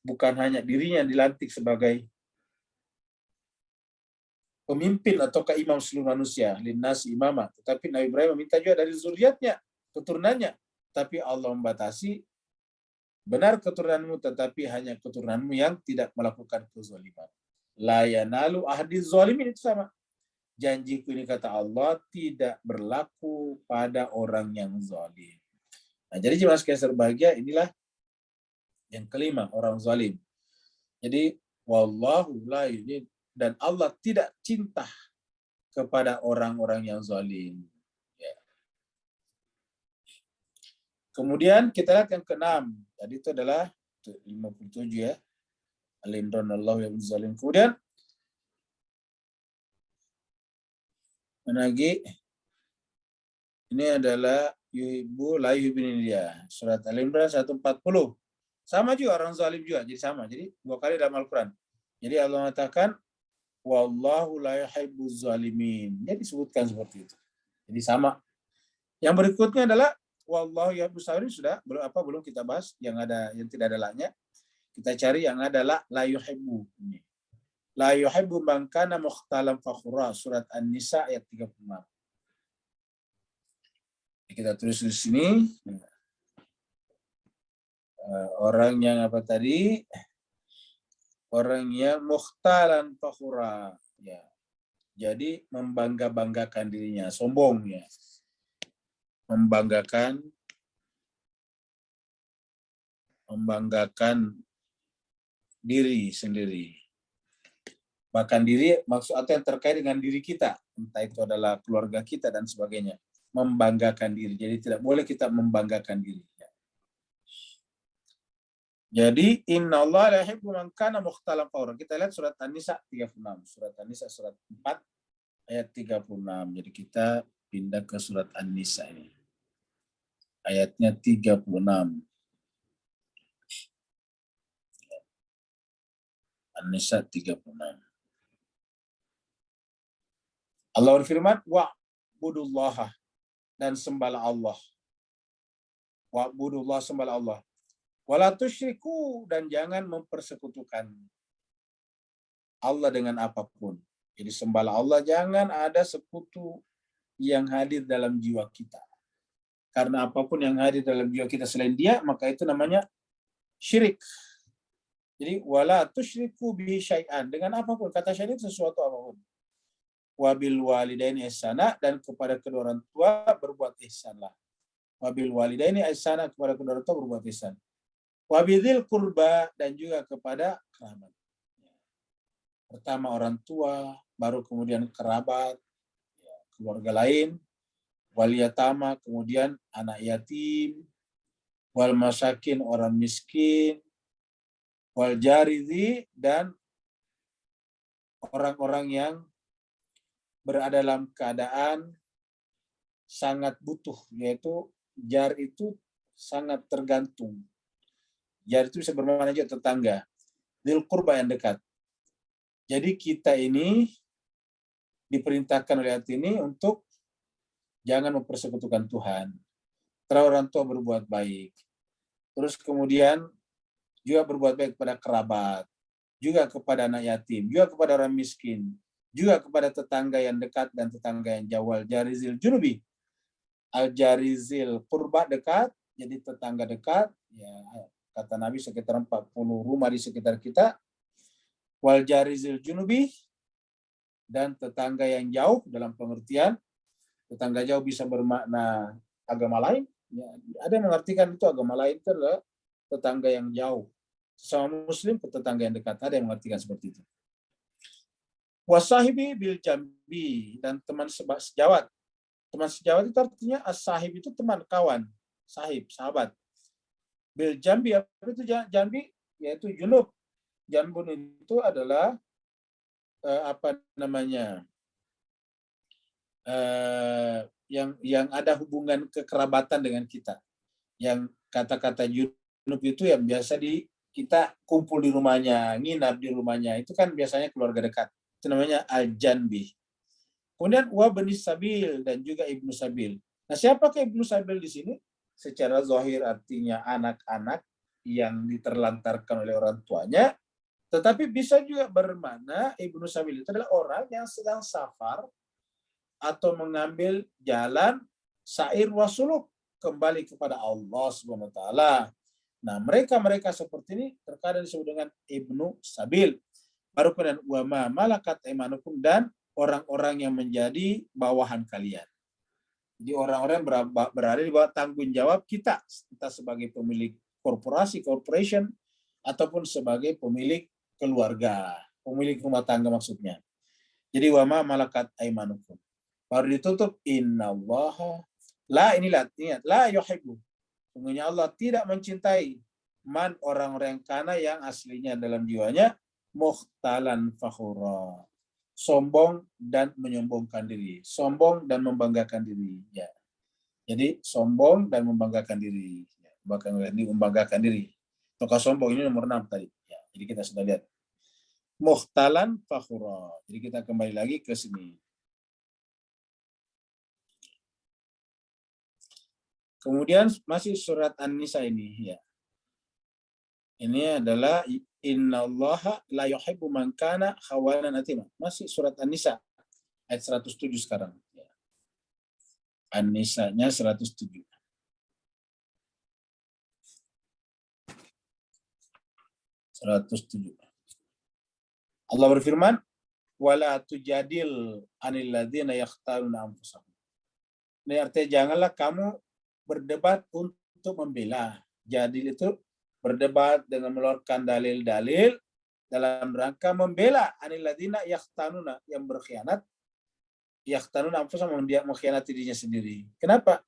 bukan hanya dirinya dilantik sebagai pemimpin ataukah imam seluruh manusia, linnas imamah, tetapi Nabi Ibrahim meminta juga dari zuriatnya, keturunannya. Tapi Allah membatasi, benar keturunanmu, tetapi hanya keturunanmu yang tidak melakukan kezaliman. La yanalu ahdi zalimin, itu sama. Janjiku ini, kata Allah, tidak berlaku pada orang yang zalim. Nah, jadi jemaah sekalian berbahagia, inilah yang kelima, orang zalim. Jadi wallahu la yuhibbu, dan Allah tidak cinta kepada orang-orang yang zalim. Ya. Kemudian kita lihat yang keenam. Tadi itu adalah 57 ya. Al-Imran Allah yang zalim. Kemudian lagi ini adalah yuhibbu la yuhibbuni dia. Surat Al-Imran 140. Sama juga orang zalim juga, jadi sama. Jadi 2 kali dalam Al-Qur'an. Jadi Allah mengatakan wallahu la yuhibbuz zalimin. Jadi disebutkan seperti itu. Jadi sama. Yang berikutnya adalah wallahu yuhibbus sabirin, sudah belum kita bahas, yang tidak ada la-nya. Kita cari yang ada la yuhibbu. Ini. La yuhibbu man kana mukhtalan fakhura, surat An-Nisa ayat 36. Kita tulis di sini. Orang yang apa tadi? Orang yang mukhtalan fakhura. Ya. Jadi membangga-banggakan dirinya, sombong ya. Membanggakan diri sendiri. Bahkan diri, maksud atau yang terkait dengan diri kita, entah itu adalah keluarga kita dan sebagainya. Membanggakan diri. Jadi tidak boleh kita membanggakan diri. Jadi innallaha la yuhibbu man kana mukhtalan fakhura. Kita lihat surat An-Nisa 36. Surat An-Nisa surat 4 ayat 36. Jadi kita pindah ke surat An-Nisa ini. Ayatnya 36. An-Nisa 36. Allah berfirman, wa'budullaha, dan sembahlah Allah. Wa'budullaha, sembahlah Allah. Wala tusyriku, dan jangan mempersekutukan Allah dengan apapun. Jadi sembahlah Allah, jangan ada sekutu yang hadir dalam jiwa kita. Karena apapun yang hadir dalam jiwa kita selain Dia, maka itu namanya syirik. Jadi wala tusyriku bihi syai'an, dengan apapun, kata syirik sesuatu apapun. Wabil walidaini ihsana, dan kepada kedua orang tua berbuat ihsanlah. Wabil walidaini ihsana, kepada kedua orang tua berbuat ihsan. Wabidil kurba, dan juga kepada kerabat. Pertama orang tua, baru kemudian kerabat, keluarga lain, wal yatama, kemudian anak yatim, wal masakin, orang miskin, wal jarizi, dan orang-orang yang berada dalam keadaan sangat butuh, yaitu jar itu sangat tergantung. Jar itu bisa bermakna juga tetangga. Dzil qurba, yang dekat. Jadi kita ini diperintahkan oleh ayat ini untuk jangan mempersekutukan Tuhan. Terhadap orang tua berbuat baik. Terus kemudian juga berbuat baik kepada kerabat, juga kepada anak yatim, juga kepada orang miskin, juga kepada tetangga yang dekat dan tetangga yang jauh. Al-jarizil junubi. Al-jarizil qurba, dekat, jadi tetangga dekat, ya kata Nabi sekitar 40 rumah di sekitar kita. Wal jarizil junubi, dan tetangga yang jauh, dalam pengertian tetangga jauh bisa bermakna agama lain. Ya, ada yang mengartikan itu agama lain itu adalah tetangga yang jauh. Sesama muslim ke tetangga yang dekat, ada yang mengartikan seperti itu. Wasahibi bil jambi, dan teman sejawat. Teman sejawat itu artinya as-sahib itu teman, kawan, sahib, sahabat. Bil jambi, apa itu jambi? Yaitu junub. Jambun itu adalah apa namanya, yang ada hubungan kekerabatan dengan kita. Yang kata-kata junub itu yang biasa kita kumpul di rumahnya, nginap di rumahnya, itu kan biasanya keluarga dekat. Itu namanya al-janbi. Kemudian wa bani sabil dan juga ibnu sabil. Nah, siapakah ibnu sabil di sini? Secara zahir artinya anak-anak yang diterlantarkan oleh orang tuanya, tetapi bisa juga bermakna ibnu sabil itu adalah orang yang sedang safar atau mengambil jalan sair wasuluk kembali kepada Allah Subhanahu wa taala. Nah, mereka seperti ini terkadang disebut dengan ibnu sabil. Baru kemudian wa ma malakat aimanukum, dan orang-orang yang menjadi bawahan kalian. Jadi orang-orang berada di bawah tanggung jawab kita, kita sebagai pemilik corporation, ataupun sebagai pemilik keluarga, pemilik rumah tangga maksudnya. Jadi wa ma malakat aimanukum. Baru ditutup innallaha la, inilah ingat, la yuhibbu. Sungguhnya Allah tidak mencintai man, orang-orang kana yang aslinya dalam jiwanya mukhtalan fakhura, sombong dan menyombongkan diri, sombong dan membanggakan diri. Ya. Jadi sombong dan membanggakan diri, bahkan membanggakan diri. Tokoh sombong ini nomor 6 tadi. Ya. Jadi kita sudah lihat mukhtalan fakhura. Jadi kita kembali lagi ke sini. Kemudian masih surat An-Nisa ini, ya. Ini adalah innallaha la yuhibbu man kana khawanan atima. Masih surat An-Nisa ayat 107 sekarang. Ya. An-Nisa-nya 107. Allah berfirman, wala tujadil anil ladzina yakhtaruna anfusahum. Ini artinya janganlah kamu berdebat untuk membela. Jadil itu berdebat dengan mengeluarkan dalil-dalil dalam rangka membela anil ladzina yakhtanuna, yang berkhianat, yakhtanuna anfusahum, dia mengkhianati dirinya sendiri. Kenapa?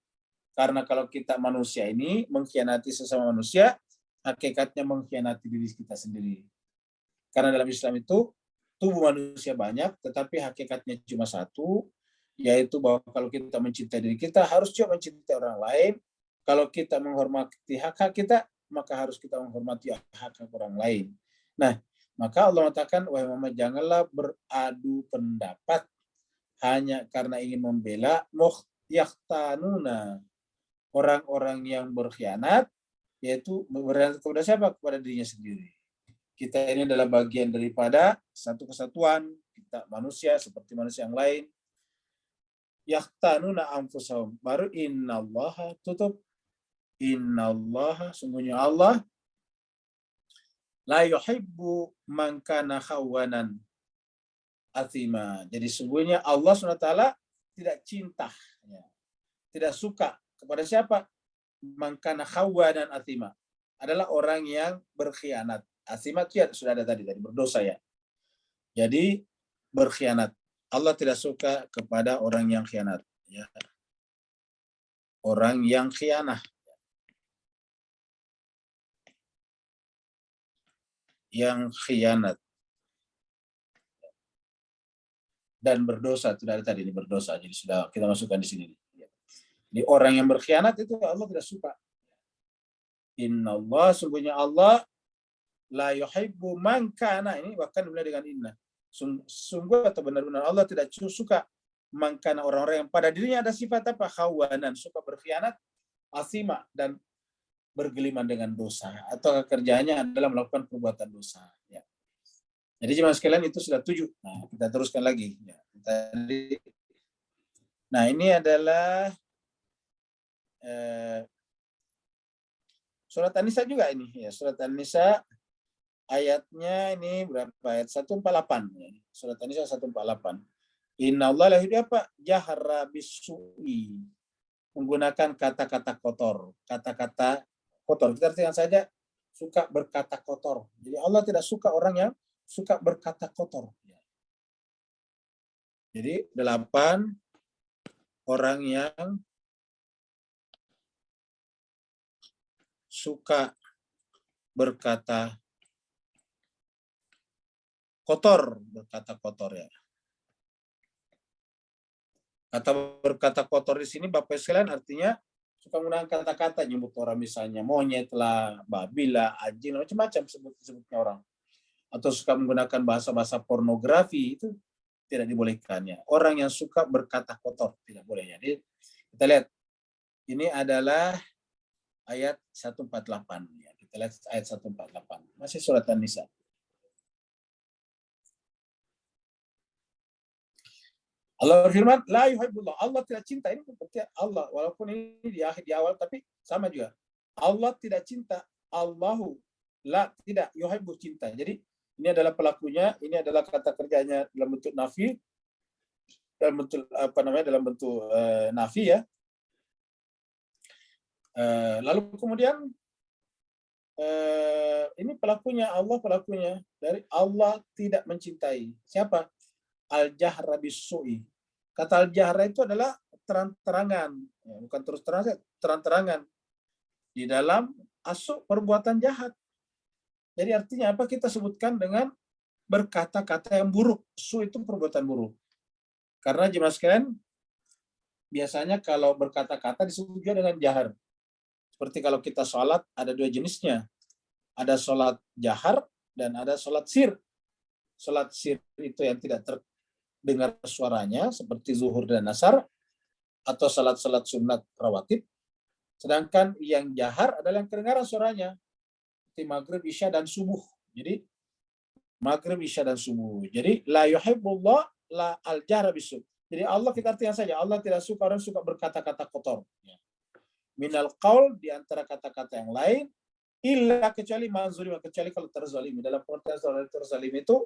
Karena kalau kita manusia ini mengkhianati sesama manusia, hakikatnya mengkhianati diri kita sendiri. Karena dalam Islam itu tubuh manusia banyak, tetapi hakikatnya cuma satu, yaitu bahwa kalau kita mencintai diri kita, harus juga mencintai orang lain. Kalau kita menghormati hak-hak kita, maka harus kita menghormati hak-hak orang lain. Nah, maka Allah mengatakan, wahai Muhammad, janganlah beradu pendapat hanya karena ingin membela yakhtanuna, orang-orang yang berkhianat, yaitu berkhianat kepada siapa? Kepada dirinya sendiri. Kita ini adalah bagian daripada satu kesatuan, kita manusia seperti manusia yang lain. Yakhtanuna anfusahum, baru innallaha, tutup, innallaha, sungguhnya Allah, la yuhibbu man kana khawanan athima. Jadi sungguhnya Allah SWT tidak cinta, ya, tidak suka kepada siapa? Man kana khawanan athima, adalah orang yang berkhianat. Asimat ya sudah ada tadi berdosa, ya. Jadi berkhianat. Allah tidak suka kepada orang yang khianat, ya. Orang yang khianah, yang khianat dan berdosa, tidak ada tadi ini berdosa. Jadi sudah kita masukkan di sini. Di orang yang berkhianat itu Allah tidak suka. Innallah, sungguhnya Allah, la yuhibbu man kana, ini bahkan dimulai dengan inna. Sungguh atau benar-benar Allah tidak suka man kana, orang-orang yang pada dirinya ada sifat apa? Khawanan, suka berkhianat, asima, dan bergeliman dengan dosa, atau kerjanya adalah melakukan perbuatan dosa. Ya. Jadi jemaah sekalian, itu sudah 7. Nah, kita teruskan lagi. Ya. Nah, ini adalah surat An-Nisa juga ini. Ya, surat An-Nisa ayatnya ini berapa? Ayat 148. Ya. Surat An-Nisa 148. Inna Allah lahir apa? Jahra bisu'i. Menggunakan kata-kata kotor. Kata-kata kotor. Kita artikan saja suka berkata kotor. Jadi Allah tidak suka orang yang suka berkata kotor. Jadi 8 orang yang suka berkata kotor, berkata kotor ya. Kata berkata kotor di sini Bapak sekalian artinya suka menggunakan kata-kata nyebut orang, misalnya monyet lah, babi lah, anjing lah, macam-macam sebutnya orang. Atau suka menggunakan bahasa-bahasa pornografi, itu tidak dibolehkan ya. Orang yang suka berkata kotor tidak boleh. Jadi kita lihat ini adalah ayat 148 ya. Kita lihat ayat 148. Masih surat An-Nisa. Allah berfirman, la yuhibbullah. Allah tidak cinta. Ini seperti Allah. Walaupun ini di awal, tapi sama juga. Allah tidak cinta. Allahu la tidak yuhibbu cinta. Jadi ini adalah pelakunya. Ini adalah kata kerjanya dalam bentuk nafi, dalam bentuk dalam bentuk nafi ya. Lalu kemudian ini pelakunya, Allah pelakunya. Dari Allah tidak mencintai. Siapa? Al-jahra bis-su'i. Kata al-jahra itu adalah terang-terangan, ya, bukan terus terang, terang-terangan di dalam asu perbuatan jahat. Jadi artinya apa? Kita sebutkan dengan berkata-kata yang buruk. Su itu perbuatan buruk. Karena jemaah sekalian, biasanya kalau berkata-kata disebut juga dengan jahar. Seperti kalau kita sholat, ada dua jenisnya. Ada sholat jahar dan ada sholat sir. Sholat sir itu yang tidak dengar suaranya seperti zuhur dan asar atau salat-salat sunat rawatib. Sedangkan yang jahar adalah yang kedengaran suaranya seperti maghrib, isya dan subuh. Jadi maghrib, isya dan subuh. Jadi la yuhibbullah la al-jahra bisu. Jadi Allah kita artikan saja, Allah tidak suka orang suka berkata-kata kotor. Minal qaul, di antara kata-kata yang lain, illa kecuali manzulim, kecuali kalau terzalimi. Dalam konteks terzalimi itu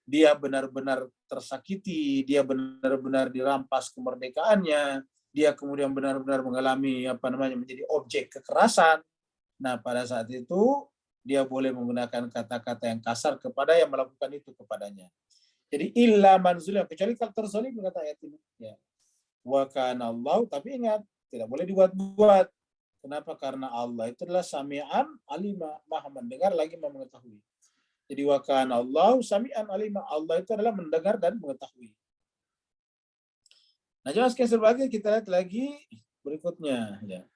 dia benar-benar tersakiti, dia benar-benar dirampas kemerdekaannya, dia kemudian benar-benar mengalami menjadi objek kekerasan. Nah, pada saat itu dia boleh menggunakan kata-kata yang kasar kepada yang melakukan itu kepadanya. Jadi illa man zulim, kecuali kalau terzalim, kata ayat ini. Ya. Wa kana Allah, tapi ingat tidak boleh dibuat-buat. Kenapa? Karena Allah itu adalah sami'an alima, maha mendengar lagi maha mengetahui. Jadi wa kana Allah sami'an alima, Allah itu adalah mendengar dan mengetahui. Nah, jelas sebagai kita lihat lagi berikutnya ya.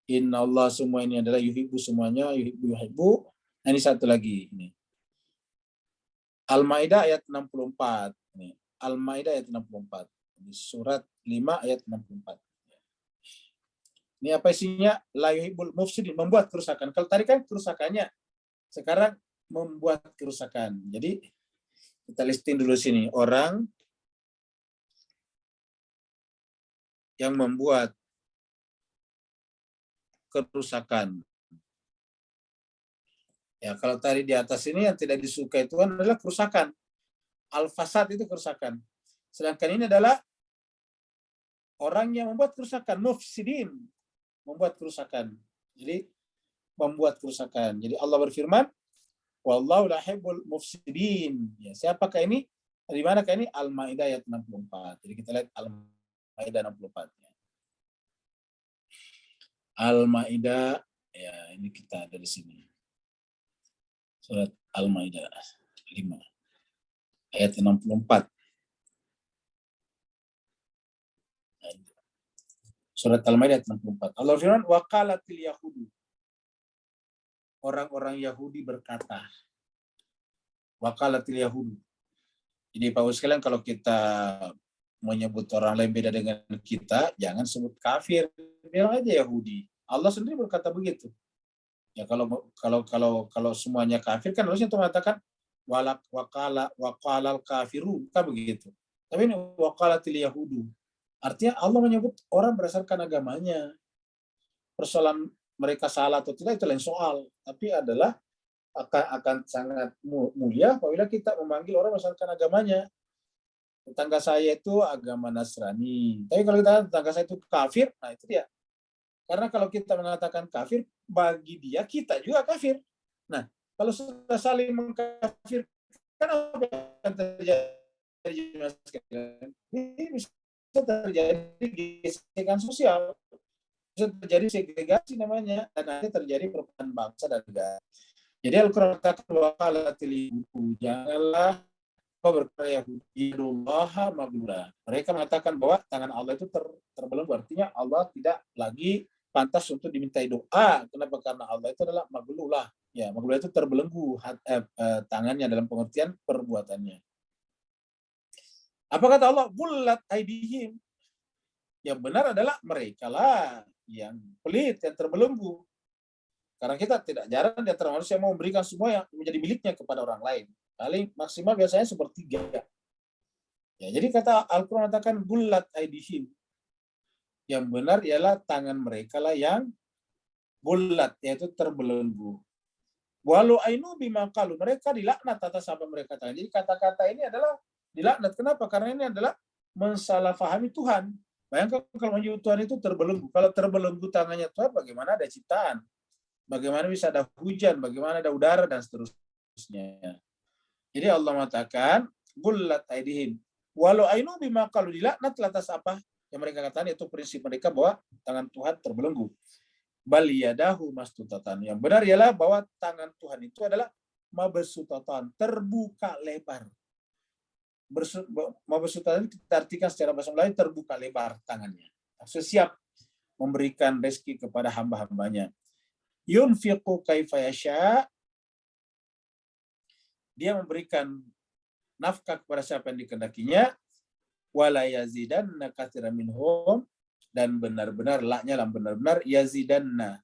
Inna Allah, semua ini adalah yuhibbu, semuanya yuhibbu. Nah, ini satu lagi ini. Al-Maidah ayat 64. Ini. Al-Maidah ayat 64. Ini surat 5 ayat 64. Ini apa isinya? La yuhibbul mufsidin, membuat kerusakan. Kalau tadi kan kerusakannya, sekarang membuat kerusakan. Jadi kita listing dulu sini, orang yang membuat kerusakan. Ya, kalau tadi di atas ini yang tidak disuka itu adalah kerusakan. Al-fasad itu kerusakan. Sedangkan ini adalah orang yang membuat kerusakan, mufsidin, membuat kerusakan. Jadi membuat kerusakan. Jadi Allah berfirman, wallahu la yuhibbul mufsidin. Ya, siapakah ini? Dari manakah ini? Al-Maidah ayat 64. Jadi kita lihat Al-Maidah 64. Al-Maidah, ya ini kita ada di sini. Surat Al-Maidah 5 ayat 64. Surat Al-Maidah ayat 64. Allah firman, wa qalatil yahudu. Orang-orang Yahudi berkata. Wa qalatil yahudu. Jadi Pak sekalian, kalau kita menyebut orang lain beda dengan kita, jangan sebut kafir, bilang aja Yahudi. Allah sendiri berkata begitu. Ya kalau semuanya kafir kan harusnya itu mengatakan waqalal kafirun, kan begitu. Tapi ini waqalatil yahudu. Artinya Allah menyebut orang berdasarkan agamanya. Persoalan mereka salah atau tidak itu lain soal, tapi adalah akan sangat mulia apabila kita memanggil orang berdasarkan agamanya. Tetangga saya itu agama Nasrani, tapi kalau kita tetangga saya itu kafir, nah itu dia. Karena kalau kita mengatakan kafir, bagi dia kita juga kafir. Nah, kalau sudah saling mengkafirkan, apa yang terjadi? Ini bisa terjadi gesekan sosial, bisa terjadi segregasi namanya, dan akhirnya terjadi perubahan bangsa dan negara. Jadi Al-Quran katakan waqalatil yahudu, janganlah kau berkata Yahudi yadullaha maglula. Mereka mengatakan bahwa tangan Allah itu terbelenggu, artinya Allah tidak lagi pantas untuk dimintai doa. Kenapa? Karena Allah itu adalah maglulah. Ya, maglulah itu terbelenggu tangannya dalam pengertian perbuatannya. Apa kata Allah? Gullat aidihim. Yang benar adalah mereka lah yang pelit, yang terbelenggu. Karena kita tidak jarang di antara manusia mau memberikan semua yang menjadi miliknya kepada orang lain. Paling maksimal biasanya sepertiga. Ya, jadi kata Al-Quran katakan gullat aidihim. Yang benar ialah tangan mereka lah yang gullat, yaitu terbelenggu. Walau ainu bima qalu, mereka dilaknat atas apa mereka katakan. Jadi kata-kata ini adalah dilaknat. Kenapa? Karena ini adalah mensalahfahami Tuhan. Bayangkan kalau menyebut Tuhan itu terbelenggu. Kalau terbelenggu tangannya Tuhan, bagaimana ada ciptaan? Bagaimana bisa ada hujan, bagaimana ada udara, dan seterusnya. Jadi Allah mengatakan, gullat aidihim. Walau ainu bima qalu, dilaknat atas apa yang mereka katakan, yaitu prinsip mereka bahwa tangan Tuhan terbelenggu. Bal yadahu mastutatan. Yang benar ialah bahwa tangan Tuhan itu adalah mabsutatan, terbuka lebar. Mabsutatan kita artikan secara bahasa Melayu terbuka lebar tangannya. Siap memberikan rezeki kepada hamba-hambanya. Yunfiqu kaifa yasha, dia memberikan nafkah kepada siapa yang dikehendakinya, wala yazidanna katsiran minhum, dan benar-benar laknya lah benar-benar yazidanna,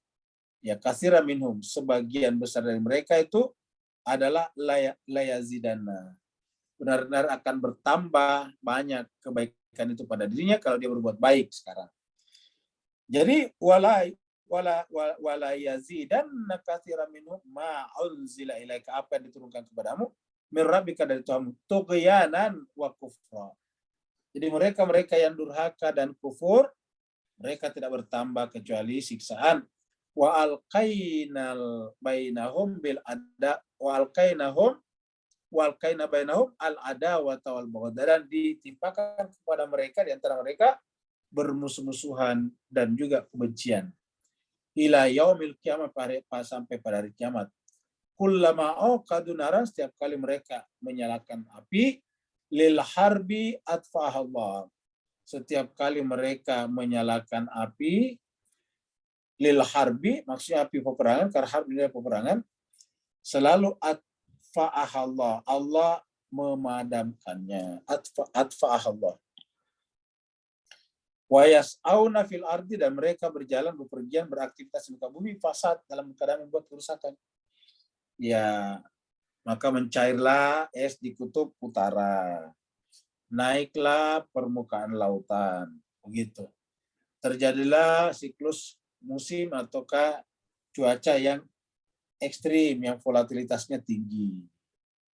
ya katsiran minhum, sebagian besar dari mereka itu adalah la yazidanna, benar-benar akan bertambah banyak kebaikan itu pada dirinya kalau dia berbuat baik sekarang. Jadi wala yazidanna katsiran minhum ma unzila ilaika, apa yang diturunkan kepadamu min rabbika, dari Tuhanmu, tughyanan wa kufra. Jadi mereka yang durhaka dan kufur, mereka tidak bertambah kecuali siksaan. Wa alqainal bainahum bil ada wa alqaina bainahum al adawata wal baghdha, dan ditimpakan kepada mereka di antara mereka bermusuh-musuhan dan juga kebencian. Ila yaumil qiyamah, sampai pada hari kiamat. Kullama auqadu naran, setiap kali mereka menyalakan api, lil harbi atfa'ahallah, setiap kali mereka menyalakan api, lil harbi maksudnya api peperangan, karena harbi adalah peperangan, selalu atfa'ahallah, Allah memadamkannya. Atfa'ahallah. Wa yas'auna fil ardi, dan mereka berjalan, bepergian, beraktivitas di muka bumi, fasad, dalam keadaan membuat kerusakan. Ya, maka mencairlah es di kutub utara, naiklah permukaan lautan, begitu. Terjadilah siklus musim ataukah cuaca yang ekstrim, yang volatilitasnya tinggi.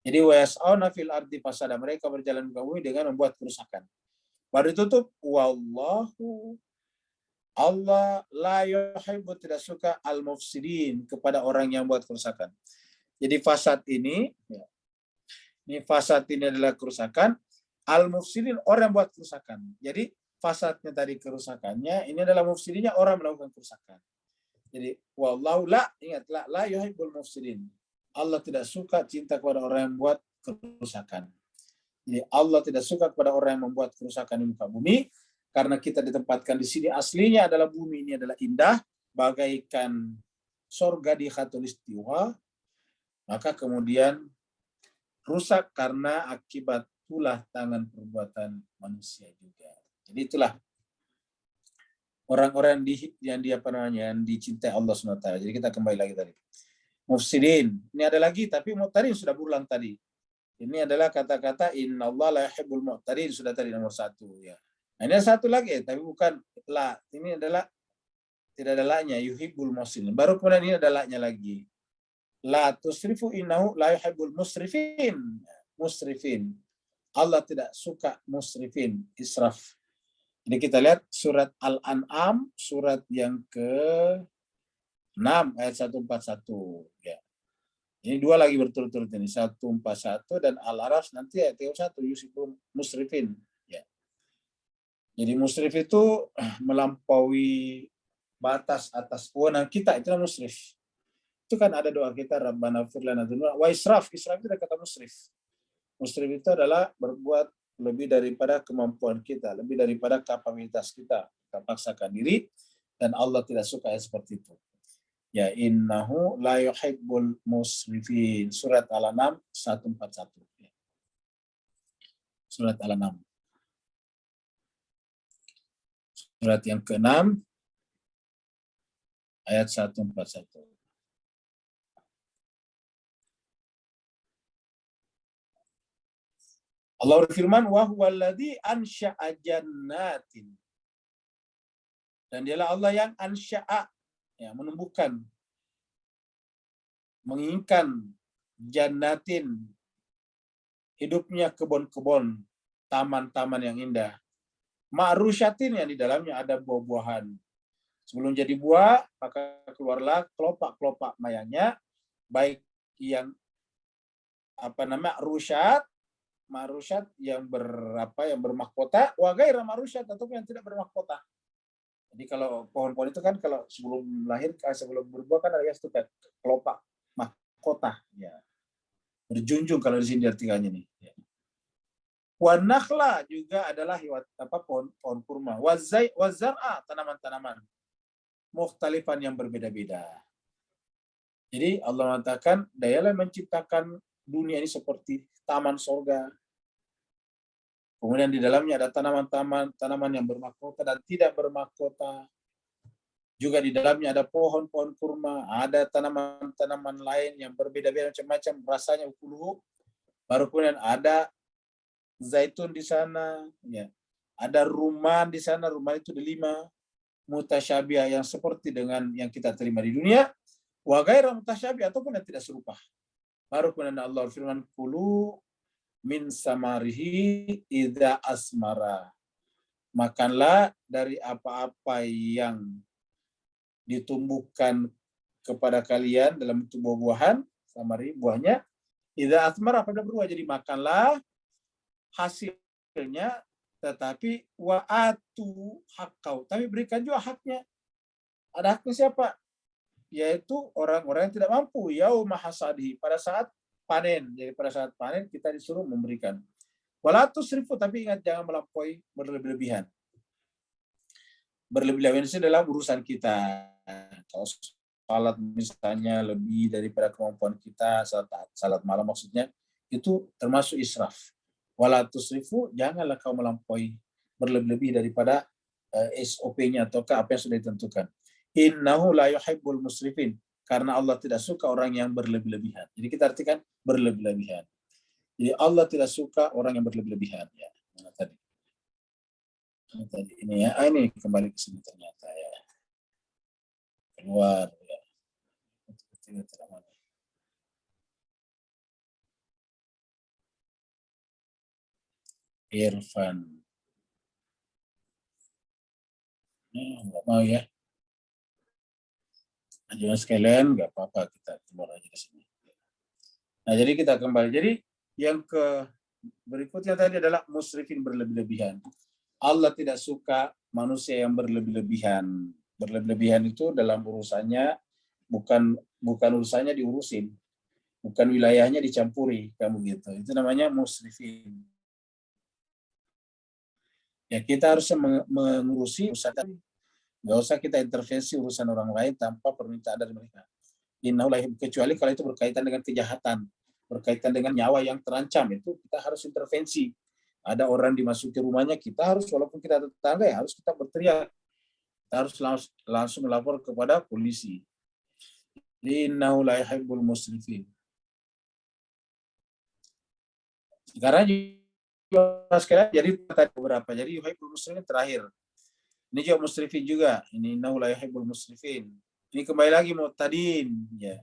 Jadi wayas'auna fil ardi fasada, mereka berjalan ke bumi dengan membuat kerusakan. Baru ditutup, wallahu, Allah la yuhibbu, tidak suka al-mufsidin, kepada orang yang buat kerusakan. Jadi fasad ini, ya, ini fasad ini adalah kerusakan, al-mufsidin orang yang buat kerusakan. Jadi fasadnya tadi kerusakannya, ini adalah mufsidinnya orang melakukan kerusakan. Jadi wallahu la, ingatlah, la yuhibbul mufsidin. Allah tidak suka, cinta kepada orang yang buat kerusakan. Jadi Allah tidak suka kepada orang yang membuat kerusakan di muka bumi, karena kita ditempatkan di sini, aslinya adalah bumi ini adalah indah, bagaikan sorga di khatulistiwa, maka kemudian rusak karena akibat tulah tangan perbuatan manusia juga. Jadi itulah orang-orang yang dicintai Allah SWT. Jadi kita kembali lagi tadi. Mufsidin, ini ada lagi, tapi mu'tadin sudah berulang tadi. Ini adalah kata-kata innallaha la yuhibbul mu'tadin, sudah tadi nomor 1 ya. Nah, ini ada satu lagi, tapi bukan la. Ini adalah tidak ada la-nya, yuhibbul muhsinin. Baru kemudian ini ada la-nya lagi. La tusrifu innahu la yuhibbul musrifin. Musrifin. Allah tidak suka musrifin, israf. Jadi kita lihat surat Al-An'am, surat yang ke-6 ayat 141 ya. Ini 2 lagi berturut-turut ini, 141 dan Al-Araf nanti ayat 1 yusiful musrifin ya. Jadi musrif itu melampaui batas atas wewenang kita, itulah musrif. Itu kan ada doa kita, Rabbana ighfir lana dzunubana wa israf. Israf itu dari kata musrif. Musrif itu adalah berbuat lebih daripada kemampuan kita, lebih daripada kapabilitas kita. Kita paksakan diri, dan Allah tidak suka yang seperti itu. Ya, innahu la yuhibbul musrifin. Surat Al-An'am 141. Surat Al-An'am. Surat yang ke-6 ayat 141. Allah berfirman, wa huwallazi ansya'a jannatin. Dan dialah Allah yang ansya'a, ya, menumbuhkan, menginginkan jannatin, hidupnya kebun-kebun, taman-taman yang indah. Ma'rusyatin, yang di dalamnya ada buah-buahan. Sebelum jadi buah, maka keluarlah kelopak-kelopak mayangnya, baik yang rusyat, marusyat yang yang bermahkota, wa ghaira marusyat, atau yang tidak bermahkota. Jadi kalau pohon-pohon itu kan kalau sebelum lahir, sebelum berbuah kan ada itu kan kelopak mahkota, ya. Berjunjung kalau di sini artikelnya nih. Ya. Wa nakhla juga adalah pohon kurma. Wa zar'a, tanaman-tanaman mukhtalifan yang berbeda-beda. Jadi Allah mengatakan, dayalah menciptakan dunia ini seperti taman sorga. Kemudian di dalamnya ada tanaman yang bermahkota dan tidak bermahkota. Juga di dalamnya ada pohon-pohon kurma, ada tanaman-tanaman lain yang berbeda-beda macam-macam rasanya ukuluhu. Baru kemudian ada zaitun di sana, ya. Ada rumman di sana, rumman itu 5 mutasyabiah yang seperti dengan yang kita terima di dunia, wa ghaira mutasyabiah, ataupun yang tidak serupa. Baru kemudian Allah firman, kulu min samarihi idza asmara. Makanlah dari apa-apa yang ditumbuhkan kepada kalian dalam bentuk buah-buahan, samari buahnya, idza asmara, apabila berbuah. Jadi makanlah hasilnya, tetapi wa'atu haqqau, tapi berikan juga haknya. Ada haknya siapa? Yaitu orang-orang yang tidak mampu, yauma hasadihi, pada saat panen. Jadi pada saat panen kita disuruh memberikan. Wala tusrifu, tapi ingat jangan melampaui berlebih-lebihan. Berlebih-lebihan itu dalam urusan kita. Kalau salat misalnya lebih daripada kemampuan kita, salat malam maksudnya, itu termasuk israf. Wala tusrifu, janganlah kau melampaui berlebih-lebih daripada SOP-nya ataukah apa yang sudah ditentukan. Innahu la yuhibbul musrifin, karena Allah tidak suka orang yang berlebih-lebihan. Jadi kita artikan berlebih-lebihan. Jadi Allah tidak suka orang yang berlebih-lebihan, ya. Nah, tadi ini ya, ini kembali ke sini ternyata, ya. Keluar, ya. Irfan. Nggak mau ya. Jangan sekalian, nggak apa-apa, kita keluar aja di sini. Nah, jadi kita kembali. Jadi yang berikutnya tadi adalah musrifin, berlebih-lebihan. Allah tidak suka manusia yang berlebih-lebihan. Berlebih-lebihan itu dalam urusannya bukan urusannya diurusin, bukan wilayahnya dicampuri, kamu gitu. Itu namanya musrifin. Ya, kita harus mengurusi urusan. Nggak usah kita intervensi urusan orang lain tanpa permintaan dari mereka. Kecuali kalau itu berkaitan dengan kejahatan, berkaitan dengan nyawa yang terancam, itu kita harus intervensi. Ada orang dimasuki rumahnya, kita harus, walaupun kita tetangga, ya harus kita berteriak. Kita harus langsung melapor kepada polisi. Innahu la yuhibbul musrifin. Sekarang juga sekalian, jadi beberapa. Jadi yuhibbul musrifin terakhir. Ini juga musrifin juga. Ini innahu la yuhibbul musrifin. Ini kembali lagi mu'tadin, ya.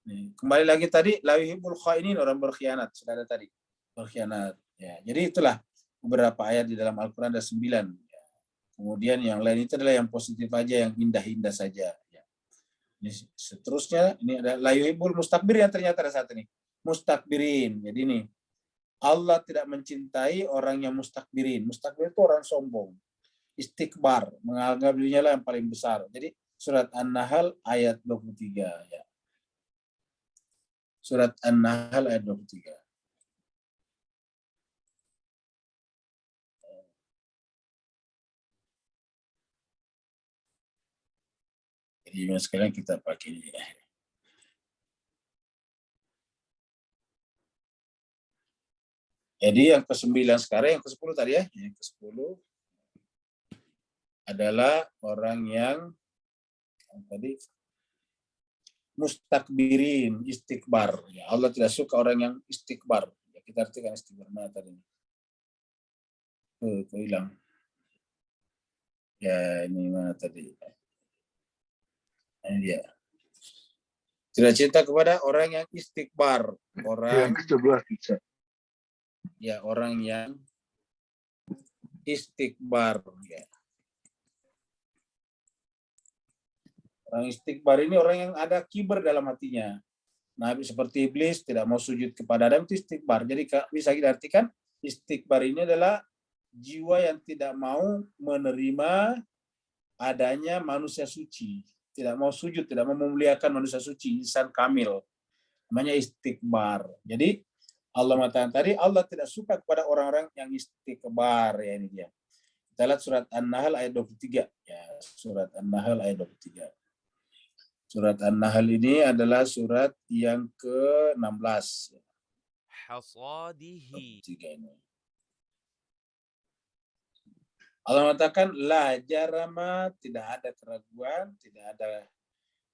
Nih, kembali lagi tadi la yuhibbul khainin, orang berkhianat. Sudah ada tadi. Berkhianat. Ya, jadi itulah beberapa ayat di dalam Al-Qur'an, ada 9. Ya. Kemudian yang lain itu adalah yang positif aja, yang indah-indah saja. Ya. Ini seterusnya ini ada la yuhibbul mustakbirin, yang ternyata ada satu nih. Mustakbirin. Jadi ini Allah tidak mencintai orang yang mustakbirin. Mustakbirin itu orang sombong. Istikbar, menganggap dirinya lah yang paling besar. Jadi surat An-Nahl ayat 23, ya. Surat An-Nahl ayat 23. Jadi sekalian kita pakai ini. Jadi yang ke-9 sekarang, yang ke-10 tadi ya. Yang ke-10 adalah orang yang tadi mustakbirin, istikbar. Ya, Allah tidak suka orang yang istikbar. Ya, kita artikan istikbar mana tadi? Itu hilang. Ya, ini mana tadi? Ini dia. Tidak cinta kepada orang yang istikbar, orang ya orang yang istikbar. Ya. Orang istikbar ini orang yang ada kiber dalam hatinya. Nabi seperti iblis tidak mau sujud kepada Adam itu istikbar. Jadi bisa kita artikan istikbar ini adalah jiwa yang tidak mau menerima adanya manusia suci, tidak mau sujud, tidak mau memuliakan manusia suci, insan kamil. Namanya istikbar. Jadi Allah mengatakan tadi Allah tidak suka kepada orang-orang yang istikbar, ya ini dia. Kita lihat surat An-Nahl ayat 23 ya, surat An-Nahl ayat 23. Surat An-Nahl ini adalah surat yang ke-16. Hasadihi. Allah mengatakan la jarama, tidak ada keraguan, tidak ada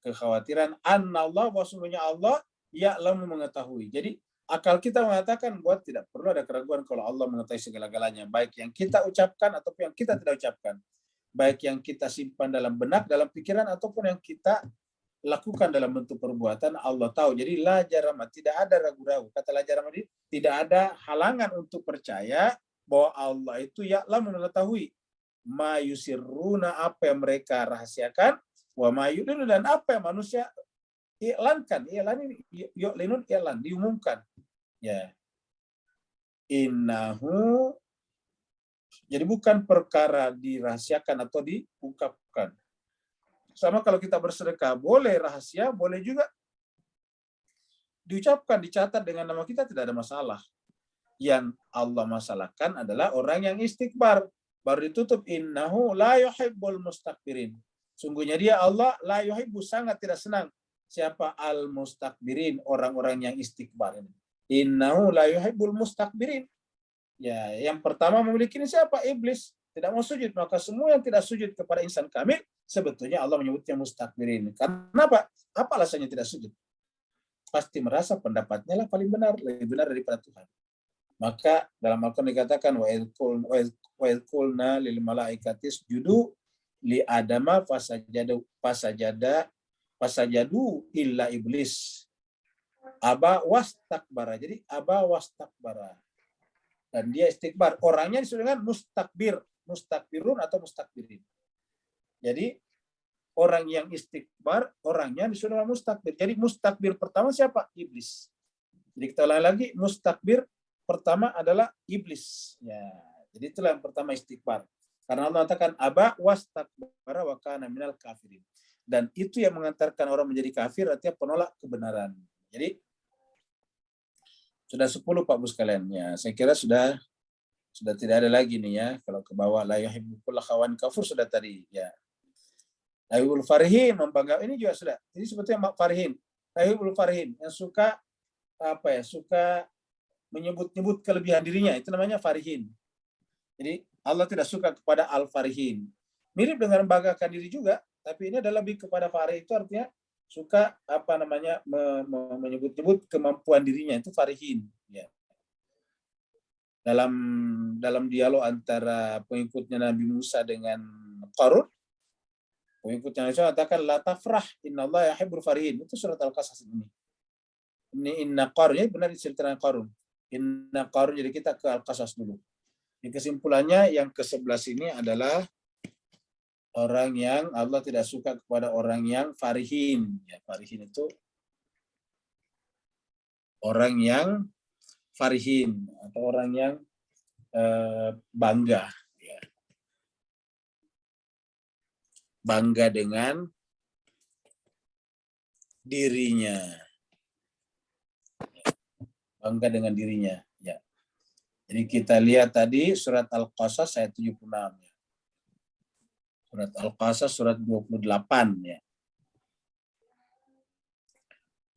kekhawatiran, annallah, bahwasanya Allah ya'lamu, mengetahui. Jadi akal kita mengatakan buat tidak perlu ada keraguan kalau Allah mengetahui segala-galanya, baik yang kita ucapkan ataupun yang kita tidak ucapkan, baik yang kita simpan dalam benak, dalam pikiran, ataupun yang kita lakukan dalam bentuk perbuatan, Allah tahu. Jadi la jarama, tidak ada ragu-ragu. Kata la jarama ini tidak ada halangan untuk percaya bahwa Allah itu ya'lamu, mengetahui ma yusirruna, apa yang mereka rahasiakan, wa ma yulinu, dan apa yang manusia iklankan. Yu'linun, iklan, diumumkan. Ya. Innahu, jadi bukan perkara dirahasiakan atau diungkapkan. Sama kalau kita bersedekah, boleh rahasia, boleh juga diucapkan, dicatat dengan nama kita, tidak ada masalah. Yang Allah masalahkan adalah orang yang istikbar. Baru ditutup, innahu la yuhibbul mustakbirin. Sungguhnya dia Allah la yuhibbu, sangat tidak senang. Siapa? Al-mustakbirin, orang-orang yang istikbar ini. Innahu la yuhibbul mustakbirin. Ya, yang pertama memiliki ini siapa? Iblis. Tidak mau sujud. Maka semua yang tidak sujud kepada insan kamil, sebetulnya Allah menyebutnya mustakbirin. Karena apa? Apa alasannya tidak sujud? Pasti merasa pendapatnya lah paling benar, lebih benar daripada Tuhan. Maka dalam Al-Quran dikatakan wa idh qulna lil malaikati isjudu li adama fasajadu illa iblis aba wastakbara. Jadi aba wastakbara, dan dia istikbar. Orangnya disebut dengan mustakbir, mustakbirun atau mustakbirin. Jadi orang yang istikbar, orangnya disebut dengan mustakbir. Jadi mustakbir pertama siapa? Iblis. Jadi kita ulang lagi, mustakbir pertama adalah iblis. Ya, jadi itulah yang pertama istikbar. Karena Allah katakan aba wastakbara wa kana minal kafirin. Dan itu yang mengantarkan orang menjadi kafir, artinya penolak kebenaran. Jadi sudah 10 Pak Bu sekalian. Ya, saya kira sudah tidak ada lagi nih ya. Kalau ke bawah la yuhibbu kulla khawan kafur sudah tadi ya. La yuhibbul farihin, membanggakan, ini juga sudah. Jadi sebetulnya farihin. La yuhibbul farihin, yang suka apa ya? Suka menyebut-nyebut kelebihan dirinya, itu namanya farihin. Jadi Allah tidak suka kepada al-farihin. Mirip dengan membanggakan diri juga, tapi ini adalah lebih kepada farih, itu artinya suka apa namanya menyebut-nyebut kemampuan dirinya, itu farihin. Ya. Dalam dialog antara pengikutnya Nabi Musa dengan Qarun, pengikutnya Nabi Musa katakan la tafrah innallaha yuhibbul farihin. Itu surat Al-Qasas ini. Ini inna Qarun, ya benar diceritakan Qarun. Inna Qarun, jadi kita ke Al-Qasas dulu. Di kesimpulannya yang ke-11 ini adalah orang yang Allah tidak suka kepada orang yang farihin. Ya, farihin itu orang yang farihin atau orang yang bangga. Ya. Bangga dengan dirinya. bangga dengan dirinya. Ya. Jadi kita lihat tadi surat Al-Qasas ayat 76. Ya. Surat Al-Qasas surat 28. Ya.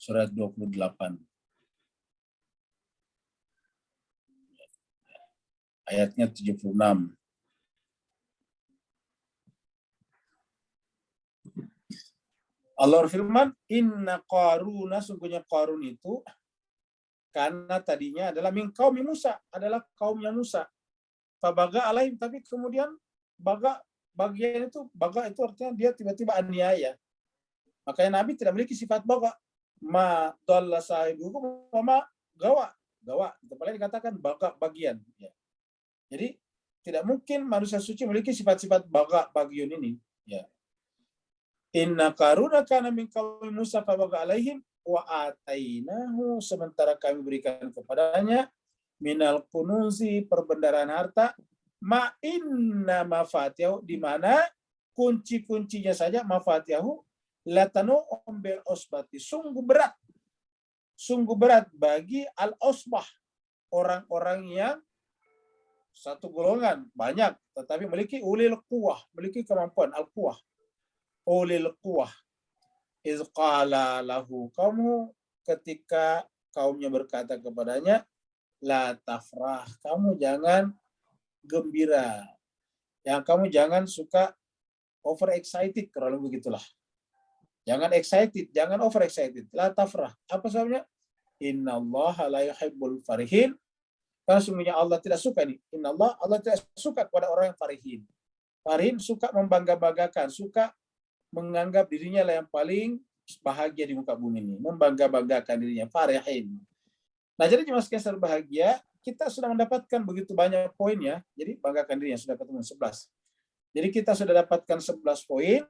Surat 28. Ayatnya 76. Allah berfirman, inna Qaruna, sungguhnya Qarun itu, karena tadinya adalah min qaumi Musa, adalah kaumnya Musa. Fabaga alaihim, tapi kemudian bagian itu, baga itu artinya dia tiba-tiba aniaya. Makanya Nabi tidak memiliki sifat baga. Ma dhalla sahibukum wa ma gawa. Gawa, itu dikatakan baga bagian. Ya. Jadi tidak mungkin manusia suci memiliki sifat-sifat baga bagian ini. Ya. Inna Qaruna kana min qaumi Musa fabaga alaihim wa atainahu, sementara kami berikan kepadanya minal kunuzi, perbendaharaan harta, ma inna mafatihahu, di mana kunci-kuncinya saja mafatihahu latanu bil osbati, sungguh berat bagi al osbah, orang-orang yang satu golongan banyak tetapi memiliki ulil quwah, memiliki kemampuan al quwah, ulil quwah. Iz qala lahu, kamu ketika kaumnya berkata kepadanya, la tafrah, kamu jangan gembira, yang kamu jangan suka over excited, kalau begitulah. Jangan excited, jangan over excited. La tafrah. Apa sebabnya? Innallaha la yuhibbul farihin. Karena sungguhnya Allah tidak suka nih. Allah tidak suka kepada orang yang farihin. Farihin suka membangga-banggakan, suka menganggap dirinya lah yang paling bahagia di muka bumi ini, membangga-banggakan dirinya, farihin. Nah, jadi jemaah sekalian berbahagia, kita sudah mendapatkan begitu banyak poin ya. Jadi banggakan dirinya, sudah ketemu 11. Jadi kita sudah dapatkan 11 poin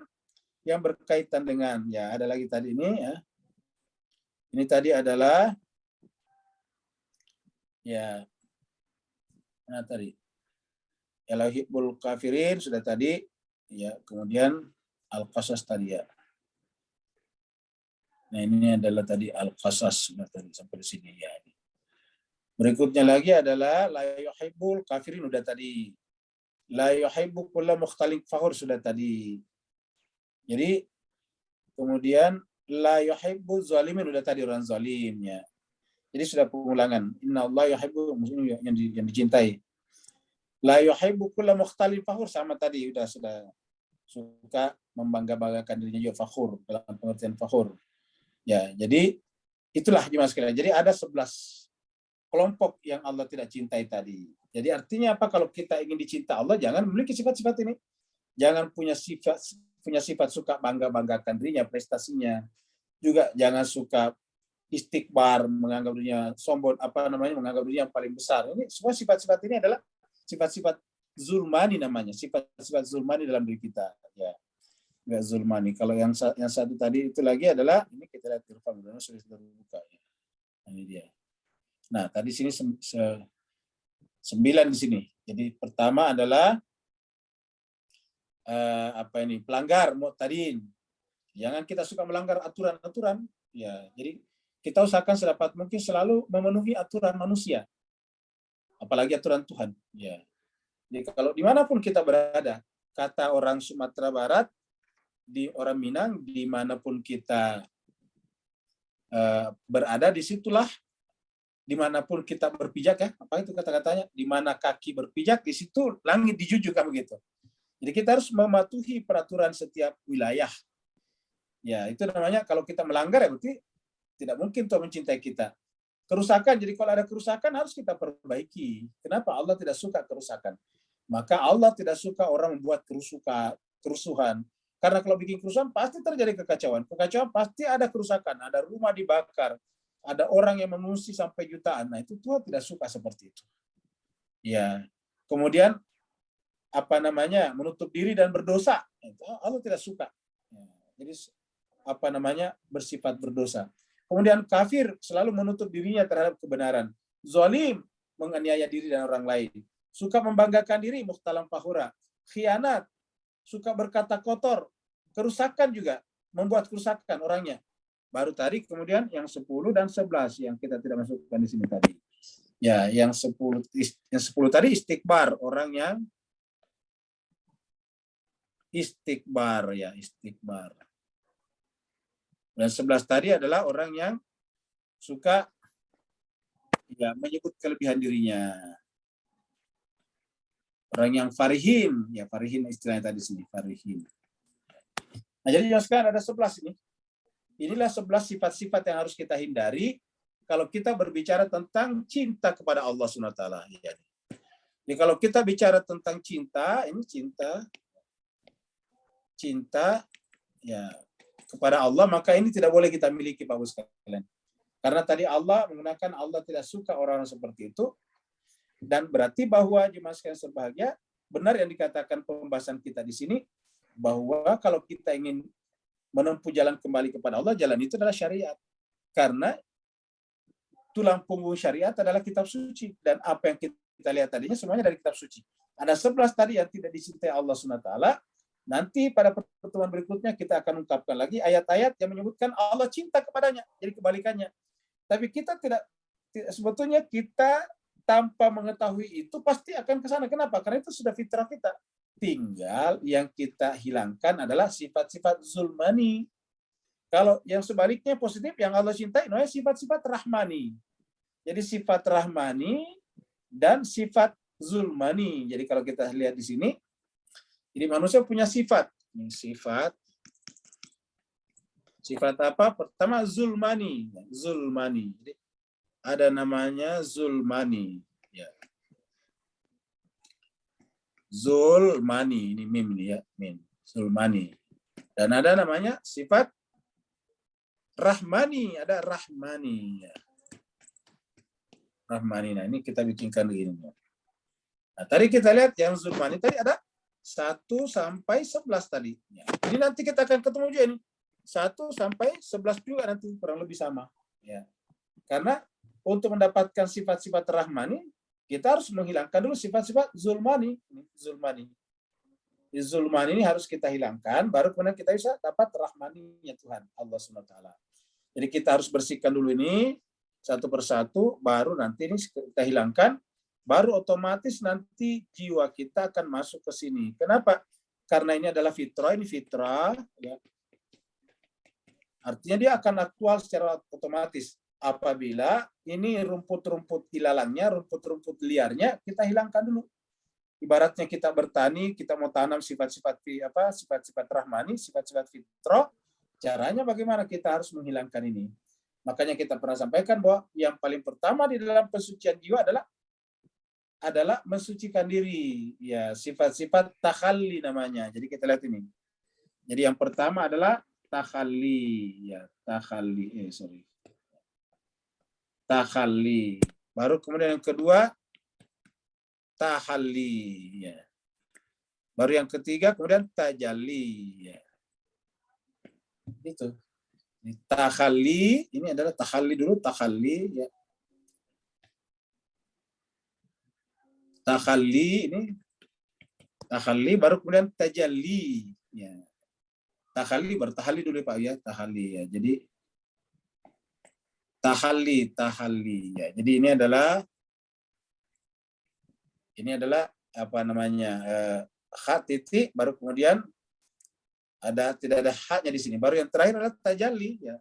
yang berkaitan dengan, ya ada lagi tadi ini ya. Ini tadi adalah ya, nah tadi Elahibul kafirin sudah tadi ya, kemudian Al-Qasas tadi ya. Nah, ini adalah tadi Al-Qasas sudah tadi sampai di sini ya. Berikutnya lagi adalah la yuhibbul kafirin udah tadi. La yuhibbu kulla mukhtalin fakhur sudah tadi. Jadi kemudian la yuhibbu zalimin udah tadi, orang zalim ya. Jadi sudah pengulangan. Innallaha yuhibbu, yang dicintai. La yuhibbu kulla mukhtalin fakhur sama tadi sudah suka membangga-banggakan dirinya juga, fakhur dalam pengertian fakhur. Ya, jadi itulah jemaah sekalian. Jadi ada 11 kelompok yang Allah tidak cintai tadi. Jadi artinya apa? Kalau kita ingin dicinta Allah, jangan memiliki sifat-sifat ini. Jangan punya sifat suka bangga-banggakan dirinya, prestasinya. Juga jangan suka istikbar, menganggap dirinya sombong, menganggap dirinya yang paling besar. Ini semua sifat-sifat ini adalah sifat-sifat zulmani namanya, sifat-sifat zulmani dalam diri kita. Ya. Enggak zulmani. Kalau yang satu tadi itu lagi adalah, ini kita lihat sudah terbuka ya. Ini dia. Nah, tadi sini 9 di sini. Jadi pertama adalah pelanggar mu'tadin. Jangan kita suka melanggar aturan-aturan. Ya, jadi kita usahakan sedapat mungkin selalu memenuhi aturan manusia, apalagi aturan Tuhan. Ya. Jadi kalau dimanapun kita berada, kata orang Sumatera Barat, di orang Minang, dimanapun kita berada, disitulah dimanapun kita berpijak ya, apa itu kata-katanya, di mana kaki berpijak, di situ langit dijunjung, kan begitu. Jadi kita harus mematuhi peraturan setiap wilayah. Ya, itu namanya kalau kita melanggar ya berarti tidak mungkin Tuhan mencintai kita. Kerusakan, jadi kalau ada kerusakan harus kita perbaiki. Kenapa? Allah tidak suka kerusakan. Maka Allah tidak suka orang membuat kerusuhan. Karena kalau bikin kerusuhan pasti terjadi kekacauan. Kekacauan pasti ada kerusakan, ada rumah dibakar, ada orang yang mengungsi sampai jutaan. Nah, itu Tuhan tidak suka seperti itu. Ya. Kemudian menutup diri dan berdosa. Itu Allah tidak suka. Ya. Jadi bersifat berdosa. Kemudian kafir selalu menutup dirinya terhadap kebenaran. Zalim, menganiaya diri dan orang lain. Suka membanggakan diri, mukhtalam fakhura. Khianat, suka berkata kotor. Kerusakan juga, membuat kerusakan orangnya. baru tadi kemudian yang 10 dan 11 yang kita tidak masukkan di sini tadi. Ya, yang 10 tadi istikbar, orang yang istikbar ya, istikbar. Dan 11 tadi adalah orang yang suka ya menyebut kelebihan dirinya. Orang yang farihin, ya farihin istilahnya tadi sini, farihin. Nah, jadi sekarang ada 11 ini. Inilah 11 sifat-sifat yang harus kita hindari kalau kita berbicara tentang cinta kepada Allah SWT. Ya. Jadi kalau kita bicara tentang cinta, ini cinta ya kepada Allah, maka ini tidak boleh kita miliki Pak sekalian. Karena tadi Allah menggunakan Allah tidak suka orang seperti itu, dan berarti bahwa jemaah sekalian berbahagia, benar yang dikatakan pembahasan kita di sini, bahwa kalau kita ingin menempuh jalan kembali kepada Allah, jalan itu adalah syariat. Karena tulang punggung syariat adalah kitab suci, dan apa yang kita lihat tadinya semuanya dari kitab suci. Ada 11 tadi yang tidak dicintai Allah SWT. Nanti pada pertemuan berikutnya kita akan ungkapkan lagi ayat-ayat yang menyebutkan Allah cinta kepadanya. Jadi kebalikannya. Tapi kita tidak sebetulnya kita tanpa mengetahui itu pasti akan ke sana. Kenapa? Karena itu sudah fitrah kita. Tinggal yang kita hilangkan adalah sifat-sifat zulmani. Kalau yang sebaliknya positif, yang Allah cintai, namanya sifat-sifat rahmani. Jadi sifat rahmani dan sifat zulmani. Jadi kalau kita lihat di sini, jadi manusia punya sifat. Sifat apa? Pertama zulmani. Zulmani. Jadi ada namanya zulmani. Ya. Zulmani. Ini mim nih ya. Mim. Zulmani. Dan ada namanya sifat rahmani. Ada rahmani. Ya. Rahmani. Nah ini kita bikinkan begini. Nah tadi kita lihat yang zulmani tadi ada 1 sampai 11 tadi. Ya. Ini nanti kita akan ketemu juga ini. 1 sampai 11 juga nanti kurang lebih sama. Ya. Karena untuk mendapatkan sifat-sifat rahmani, kita harus menghilangkan dulu sifat-sifat zulmani. Zulmani. Zulmani ini harus kita hilangkan, baru kemudian kita bisa dapat rahmaninya Tuhan, Allah SWT. Jadi kita harus bersihkan dulu ini, satu persatu, baru nanti ini kita hilangkan, baru otomatis nanti jiwa kita akan masuk ke sini. Kenapa? Karena ini adalah fitrah, ini fitrah. Ya. Artinya dia akan aktual secara otomatis. Apabila ini rumput-rumput ilalangnya, rumput-rumput liarnya, kita hilangkan dulu. Ibaratnya kita bertani, kita mau tanam sifat-sifat sifat-sifat rahmani, sifat-sifat fitrah. Caranya bagaimana kita harus menghilangkan ini? Makanya kita pernah sampaikan bahwa yang paling pertama di dalam pensucian jiwa adalah mensucikan diri, ya sifat-sifat takhalli namanya. Jadi kita lihat ini. Jadi yang pertama adalah takhalli, ya takhalli. Takhalli. Baru kemudian yang kedua tahalli, ya. Baru yang ketiga kemudian tajalli, ya. Itu. Takhalli ini adalah takhalli dulu, takhalli, ya. Takhalli ini takhalli baru kemudian tajalli, ya. Takhalli bertahalli dulu Pak ya, tahalli ya. Jadi tahalli ya. Jadi ini adalah apa namanya? Kha titik baru kemudian tidak ada haknya di sini. Baru yang terakhir adalah tajalli ya.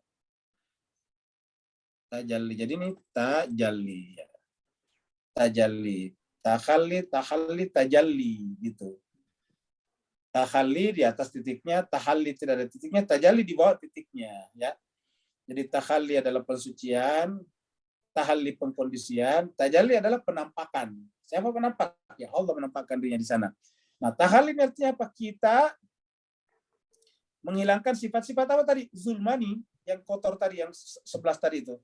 Tajalli. Jadi ini tajalli ya. Tajalli. Takhalli, tajalli gitu. Takhalli di atas titiknya, tahalli tidak ada titiknya, tajalli di bawah titiknya ya. Jadi takhalli adalah pensucian, tahalli pengkondisian, tajalli adalah penampakan. Siapa penampak? Ya Allah menampakkan dirinya di sana. Nah, tahalli artinya apa? Kita menghilangkan sifat-sifat apa tadi? Zulmani, yang kotor tadi, yang 11 tadi itu.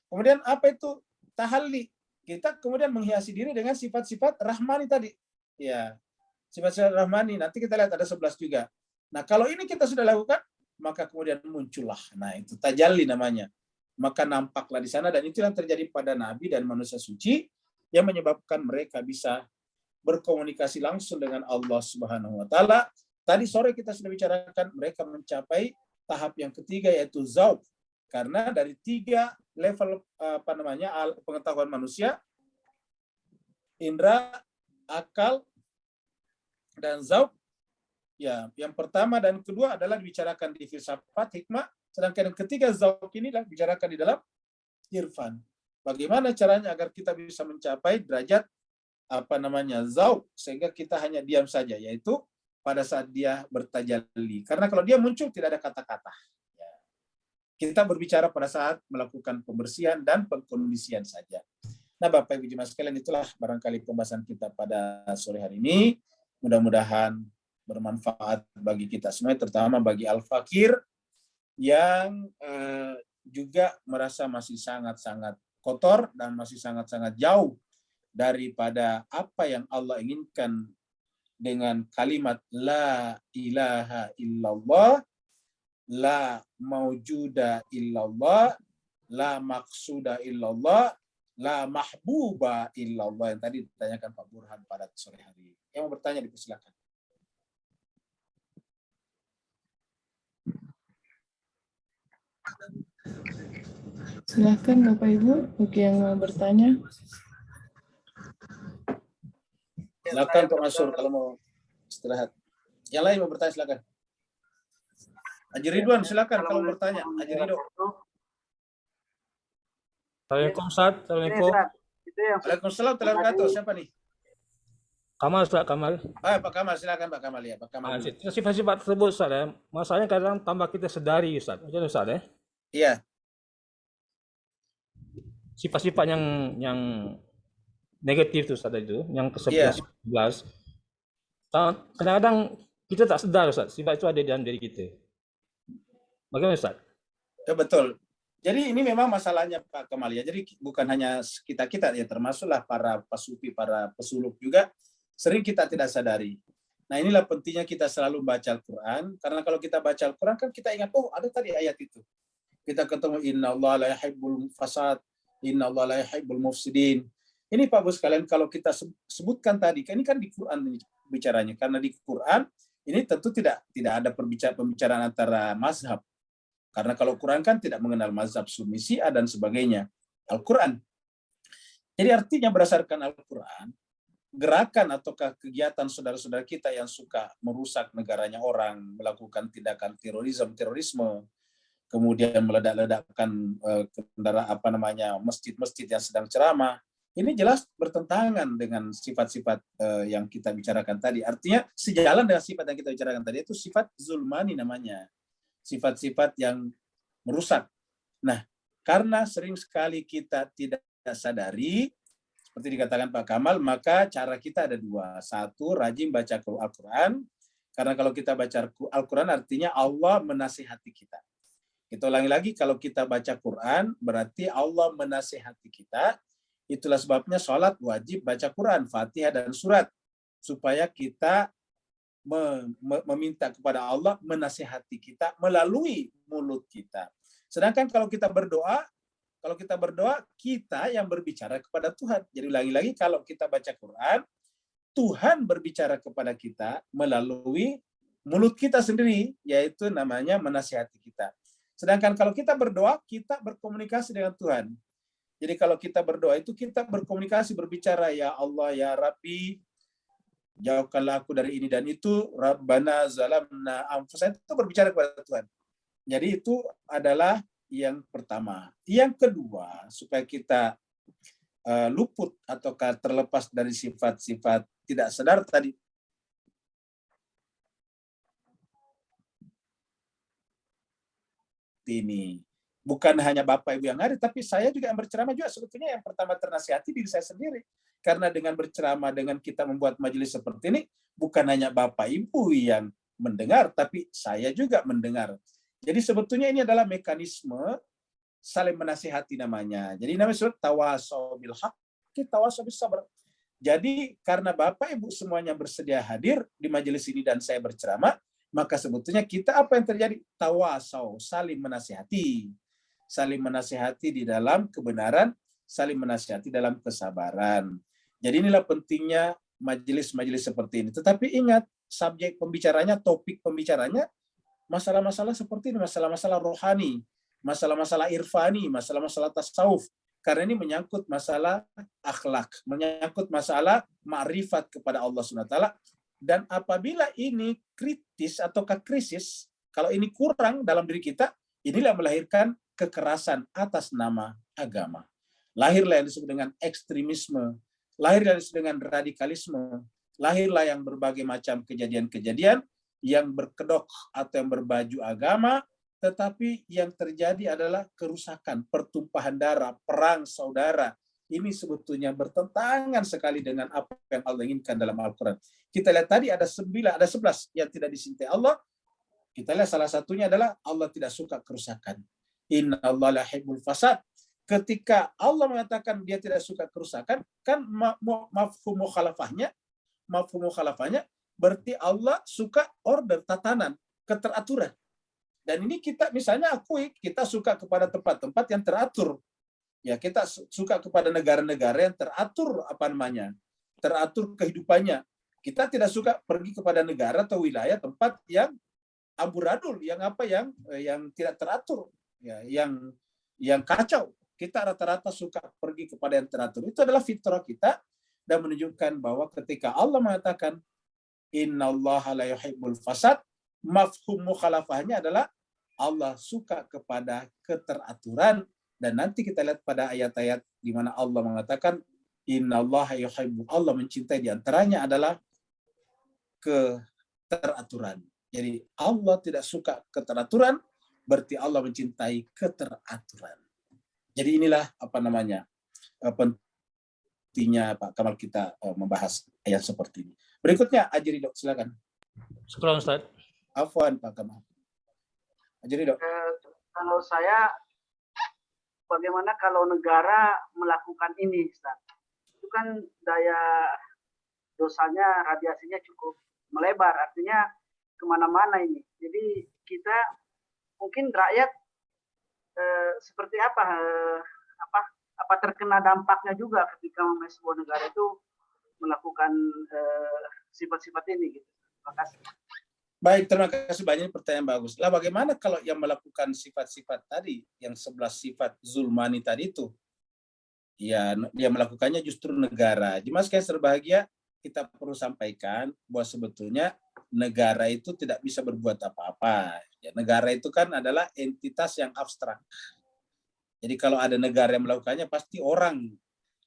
Kemudian apa itu? Tahalli. Kita kemudian menghiasi diri dengan sifat-sifat rahmani tadi. Ya, sifat-sifat rahmani. Nanti kita lihat ada 11 juga. Nah, kalau ini kita sudah lakukan, maka kemudian muncullah. Nah, itu tajalli namanya. Maka nampaklah di sana, dan itu yang terjadi pada Nabi dan manusia suci yang menyebabkan mereka bisa berkomunikasi langsung dengan Allah Subhanahu wa taala. Tadi sore kita sudah bicarakan mereka mencapai tahap yang ketiga yaitu zauq. Karena dari 3 level pengetahuan manusia, indra, akal, dan zauq, ya, yang pertama dan kedua adalah dibicarakan di filsafat, hikmah, sedangkan yang ketiga zauq inilah dibicarakan di dalam irfan. Bagaimana caranya agar kita bisa mencapai derajat zauq, sehingga kita hanya diam saja, yaitu pada saat dia bertajalli. Karena kalau dia muncul tidak ada kata-kata. Kita berbicara pada saat melakukan pembersihan dan pengkondisian saja. Nah, Bapak Ibu Jemaah sekalian, itulah barangkali pembahasan kita pada sore hari ini. Mudah-mudahan bermanfaat bagi kita semua, terutama bagi al-fakir yang juga merasa masih sangat-sangat kotor dan masih sangat-sangat jauh daripada apa yang Allah inginkan dengan kalimat la ilaha illallah, la maujuda illallah, la maksuda illallah, la mahbuba illallah, yang tadi ditanyakan Pak Burhan pada sore hari. Yang mau bertanya dipersilakan. Silakan Bapak Ibu bagi yang mau bertanya. Silakan Pak Mansur kalau mau istirahat. Yang lain mau bertanya silakan. Haji Ridwan silakan kalau mau bertanya. Haji Ridwan. Assalamualaikum Ustaz. Assalamualaikum. Waalaikumsalam warahmatullahi wabarakatuh. Siapa nih? Kamal Ustaz, Kamal. Pak Kamal silakan Pak Kamal ya. Pak Kamal. Sifat-sifat tersebut Ustaz ya. Masalahnya kadang tambah kita sedari Ustaz. Macam Ustaz ya. Iya. Sifat-sifat yang negatif itu Ustaz itu, yang ke-11. Kadang-kadang kita tak sedar Ustaz, sifat itu ada di dalam diri kita. Bagaimana Ustaz? Ya, betul. Jadi ini memang masalahnya Pak Kamal ya. Jadi bukan hanya kita ya, termasuklah para pasufi, para pesuluk juga sering kita tidak sadari. Nah, inilah pentingnya kita selalu baca Al-Quran, karena kalau kita baca Al-Quran kan kita ingat, oh ada tadi ayat itu. Kita ketemu innallaha la yuhibbul fasad, innallaha la yuhibbul mufsidin. Ini Pak Bos sekalian, kalau kita sebutkan tadi, ini kan di Quran bicaranya, karena di Quran ini tentu tidak ada pembicaraan antara mazhab. Karena kalau Quran kan tidak mengenal mazhab Sunni, Syiah dan sebagainya. Al-Quran. Jadi artinya berdasarkan Al-Quran, gerakan ataukah kegiatan saudara-saudara kita yang suka merusak negaranya orang, melakukan tindakan terorisme, kemudian meledak-ledakkan masjid-masjid yang sedang ceramah, ini jelas bertentangan dengan sifat-sifat yang kita bicarakan tadi. Artinya sejalan dengan sifat yang kita bicarakan tadi, itu sifat zulmani namanya. Sifat-sifat yang merusak. Nah, karena sering sekali kita tidak sadari, seperti dikatakan Pak Kamal, maka cara kita ada 2. 1, rajin baca Al-Quran, karena kalau kita baca Al-Quran artinya Allah menasihati kita. Kita ulangi lagi, kalau kita baca Quran, berarti Allah menasihati kita. Itulah sebabnya sholat wajib baca Quran, Fatihah dan surat, supaya kita meminta kepada Allah menasihati kita melalui mulut kita. Sedangkan kalau kita berdoa kita yang berbicara kepada Tuhan. Jadi lagi-lagi kalau kita baca Quran, Tuhan berbicara kepada kita melalui mulut kita sendiri, yaitu namanya menasihati kita. Sedangkan kalau kita berdoa, kita berkomunikasi dengan Tuhan. Jadi kalau kita berdoa itu kita berkomunikasi, berbicara, ya Allah, ya Rabbi, jauhkanlah aku dari ini dan itu, Rabbana zalamna anfusana, itu berbicara kepada Tuhan. Jadi itu adalah yang pertama. Yang kedua, supaya kita luput atau terlepas dari sifat-sifat tidak sadar tadi, ini bukan hanya Bapak Ibu yang ada, tapi saya juga yang berceramah juga sebetulnya yang pertama ternasihati diri saya sendiri. Karena dengan berceramah, dengan kita membuat majelis seperti ini, bukan hanya Bapak Ibu yang mendengar, tapi saya juga mendengar. Jadi sebetulnya ini adalah mekanisme saling menasihati namanya. Jadi namanya tawasau bil haqqi, tawasau bis sabr. Jadi karena Bapak Ibu semuanya bersedia hadir di majelis ini dan saya berceramah, maka sebetulnya kita apa yang terjadi? Tawasau, saling menasihati. Saling menasihati di dalam kebenaran, saling menasihati dalam kesabaran. Jadi inilah pentingnya majelis-majelis seperti ini. Tetapi ingat, subjek pembicaranya, topik pembicaranya, masalah-masalah seperti ini, masalah-masalah rohani. masalah-masalah irfani, masalah-masalah tasawuf. Karena ini menyangkut masalah akhlak, menyangkut masalah ma'rifat kepada Allah SWT. Dan apabila ini kritis ataukah krisis, kalau ini kurang dalam diri kita, inilah melahirkan kekerasan atas nama agama. Lahirlah yang disebut dengan ekstremisme, lahirlah yang disebut dengan radikalisme, lahirlah yang berbagai macam kejadian-kejadian yang berkedok atau yang berbaju agama, tetapi yang terjadi adalah kerusakan, pertumpahan darah, perang saudara. Ini sebetulnya bertentangan sekali dengan apa yang Allah inginkan dalam Al-Quran. Kita lihat tadi ada 11 yang tidak dicintai Allah. Kita lihat salah satunya adalah Allah tidak suka kerusakan. Inna Allah la yuhibbul fasad. Ketika Allah mengatakan dia tidak suka kerusakan, kan mafhum mukhalafahnya berarti Allah suka order, tatanan, keteraturan. Dan ini kita misalnya akui, kita suka kepada tempat-tempat yang teratur. Ya, kita suka kepada negara-negara yang teratur teratur kehidupannya. Kita tidak suka pergi kepada negara atau wilayah tempat yang amburadul, yang tidak teratur, ya, yang kacau. Kita rata-rata suka pergi kepada yang teratur. Itu adalah fitrah kita dan menunjukkan bahwa ketika Allah mengatakan innallaha la yuhibbul fasad, mafhum mukhalafahnya adalah Allah suka kepada keteraturan. Dan nanti kita lihat pada ayat-ayat di mana Allah mengatakan innallaha yuhibbu, Allah mencintai, di antaranya adalah keteraturan. Jadi Allah tidak suka keteraturan, berarti Allah mencintai keteraturan. Jadi inilah pentingnya Pak Kamal kita membahas ayat seperti ini. Berikutnya Ajri Dok, silakan. Syukran Ustaz. Afwan Pak Kamal. Ajri Dok. Kalau saya, bagaimana kalau negara melakukan ini, Ustaz? Itu kan daya dosanya, radiasinya cukup melebar, artinya kemana-mana ini. Jadi kita mungkin rakyat seperti apa terkena dampaknya juga ketika sebuah negara itu melakukan sifat-sifat ini, gitu. Terima kasih. Baik, terima kasih banyak, pertanyaan bagus. Lah bagaimana kalau yang melakukan sifat-sifat tadi, yang 11 sifat zulmani tadi itu, ya dia melakukannya justru negara. Jemaah sekalian berbahagia, kita perlu sampaikan bahwa sebetulnya negara itu tidak bisa berbuat apa-apa. Ya, negara itu kan adalah entitas yang abstrak. Jadi kalau ada negara yang melakukannya pasti orang.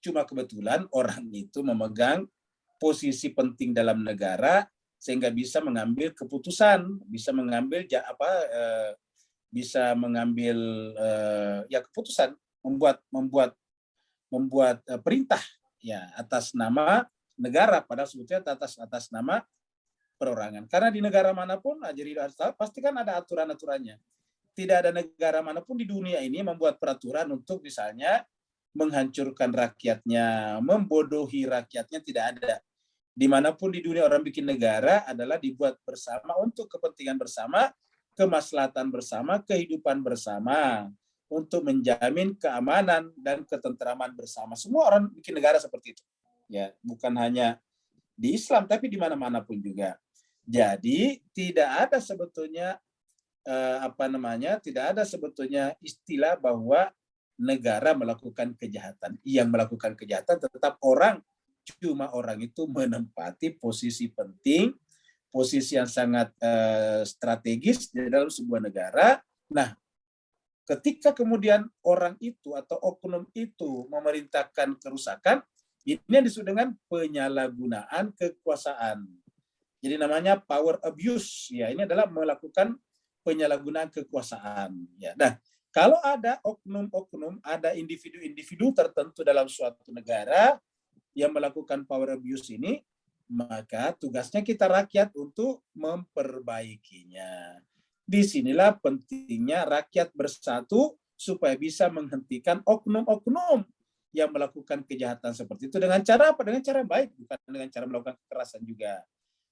Cuma kebetulan orang itu memegang posisi penting dalam negara sehingga bisa mengambil keputusan, bisa mengambil keputusan, membuat perintah ya atas nama negara, padahal sebetulnya atas nama perorangan. Karena di negara manapun, pasti kan ada aturan-aturannya. Tidak ada negara manapun di dunia ini membuat peraturan untuk misalnya menghancurkan rakyatnya, membodohi rakyatnya, tidak ada. Dimanapun di dunia orang bikin negara adalah dibuat bersama untuk kepentingan bersama, kemaslahatan bersama, kehidupan bersama, untuk menjamin keamanan dan ketentraman bersama. Semua orang bikin negara seperti itu. Ya, bukan hanya di Islam, tapi di mana-mana pun juga. Jadi tidak ada sebetulnya tidak ada sebetulnya istilah bahwa negara melakukan kejahatan. Yang melakukan kejahatan tetap orang. Cuma orang itu menempati posisi penting, posisi yang sangat strategis di dalam sebuah negara. Nah, ketika kemudian orang itu atau oknum itu memerintahkan kerusakan, ini yang disebut dengan penyalahgunaan kekuasaan. Jadi namanya power abuse. Ya, ini adalah melakukan penyalahgunaan kekuasaan. Ya, nah, kalau ada oknum-oknum, ada individu-individu tertentu dalam suatu negara yang melakukan power abuse ini, maka tugasnya kita rakyat untuk memperbaikinya. Disinilah pentingnya rakyat bersatu supaya bisa menghentikan oknum-oknum yang melakukan kejahatan seperti itu dengan cara apa? Dengan cara baik, bukan dengan cara melakukan kekerasan juga.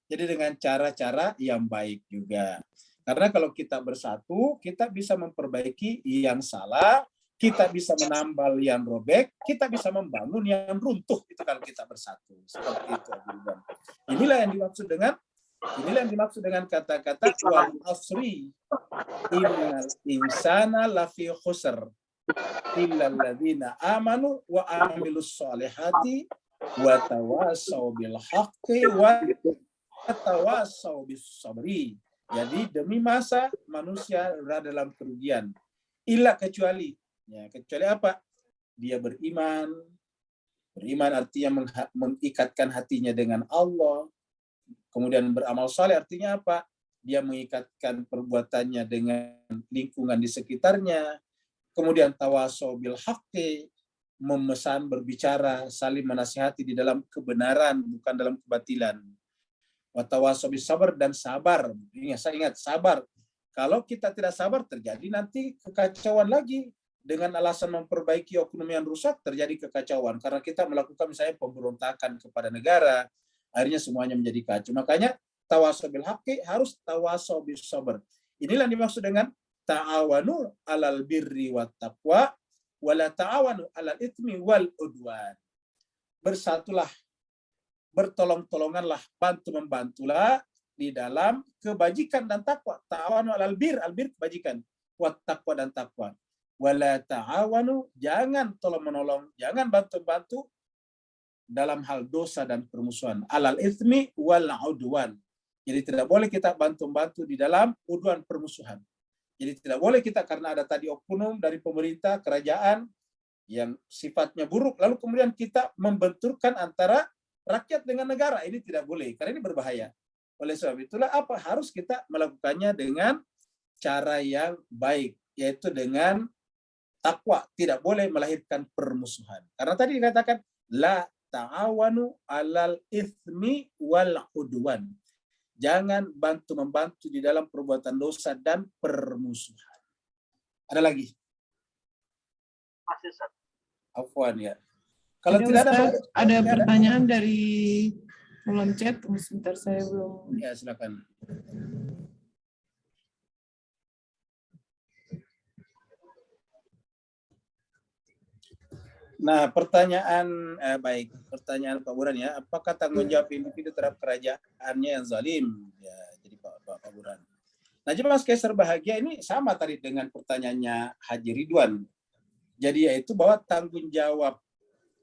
Jadi dengan cara-cara yang baik juga. Karena kalau kita bersatu, kita bisa memperbaiki yang salah, kita bisa menambal yang robek, kita bisa membangun yang runtuh. Itu kalau kita bersatu. Seperti itu. Inilah yang dimaksud dengan kata-kata wal asri. innal insana lafi khusr illa alladzina amanu wa amilus solihati wa tawasaw bil haqqi wa tawasaw bis sabri. Jadi demi masa manusia berada dalam kerugian. Illa kecuali, ya, kecuali apa? Dia beriman. Beriman artinya mengikatkan hatinya dengan Allah. Kemudian beramal saleh artinya apa? Dia mengikatkan perbuatannya dengan lingkungan di sekitarnya. Kemudian tawasaw bil haqqi, memesan, berbicara, saling menasihati di dalam kebenaran, bukan dalam kebatilan. Wa tawasaw bis sabr, dan sabar. Saya ingat, sabar. Kalau kita tidak sabar, terjadi nanti kekacauan lagi. Dengan alasan memperbaiki ekonomi yang rusak, terjadi kekacauan. Karena kita melakukan misalnya pemberontakan kepada negara, akhirnya semuanya menjadi kacau. Makanya tawasaw bil haqqi harus tawasaw bis sabr. Inilah yang dimaksud dengan ta'awanu alal birri wat taqwa wala ta'awanu alal itsmi wal udwan. Bersatulah, bertolong-tolonganlah, bantu-membantulah di dalam kebajikan dan takwa. Ta'awanu alal bir, albir kebajikan, wat taqwa dan takwa. Wala ta'awanu, jangan tolong-menolong, jangan bantu-bantu dalam hal dosa dan permusuhan. Alal itsmi wal udwan. Jadi tidak boleh kita bantu-bantu di dalam udwan, permusuhan. Jadi tidak boleh kita, karena ada tadi oknum dari pemerintah, kerajaan yang sifatnya buruk, lalu kemudian kita membenturkan antara rakyat dengan negara. Ini tidak boleh, karena ini berbahaya. Oleh sebab itulah apa harus kita melakukannya dengan cara yang baik, yaitu dengan takwa. Tidak boleh melahirkan permusuhan. Karena tadi dikatakan la ta'awanu alal itsmi wal udwan. Jangan bantu-membantu di dalam perbuatan dosa dan permusuhan. Ada lagi? Masih, Ustaz. Afwan ya. Kalau tidak Ustaz, ada pertanyaan dari kolom chat. Sebentar, saya belum. Ya, silakan. Nah, pertanyaan baik, pertanyaan Pak Buran ya, apakah tanggung jawab individu terhadap kerajaannya yang zalim? Ya, jadi Pak Buran. Nah, jemaah sekalian berbahagia, ini sama tadi dengan pertanyaannya Haji Ridwan. Jadi yaitu bahwa tanggung jawab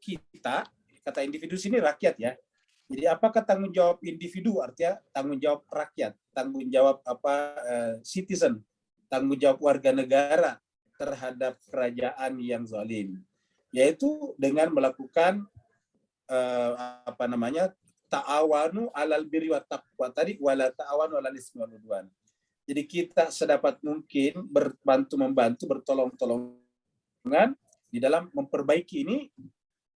kita, kata individu sini rakyat ya. Jadi apakah tanggung jawab individu, artinya tanggung jawab rakyat, tanggung jawab citizen, tanggung jawab warga negara terhadap kerajaan yang zalim, yaitu dengan melakukan ta'awanu alal birri wat taqwa tadi, wala ta'awanu alal ismi wal udwan. Jadi kita sedapat mungkin membantu, bertolong-tolongan di dalam memperbaiki ini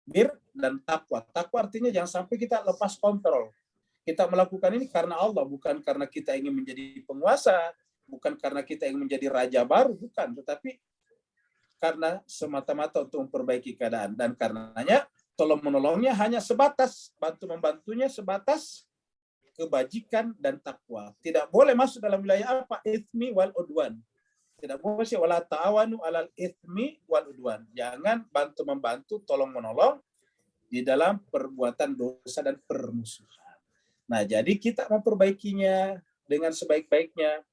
bir dan takwa. Takwa artinya jangan sampai kita lepas kontrol. Kita melakukan ini karena Allah, bukan karena kita ingin menjadi penguasa, bukan karena kita ingin menjadi raja baru, bukan, tetapi karena semata-mata untuk memperbaiki keadaan. Dan karenanya tolong menolongnya hanya sebatas, bantu-membantunya sebatas kebajikan dan takwa. Tidak boleh masuk dalam wilayah apa? Itsmi wal udwan. Tidak boleh sih wala ta'awanu alal itsmi wal udwan. Jangan bantu-membantu, tolong-menolong di dalam perbuatan dosa dan permusuhan. Nah, jadi kita memperbaikinya dengan sebaik-baiknya.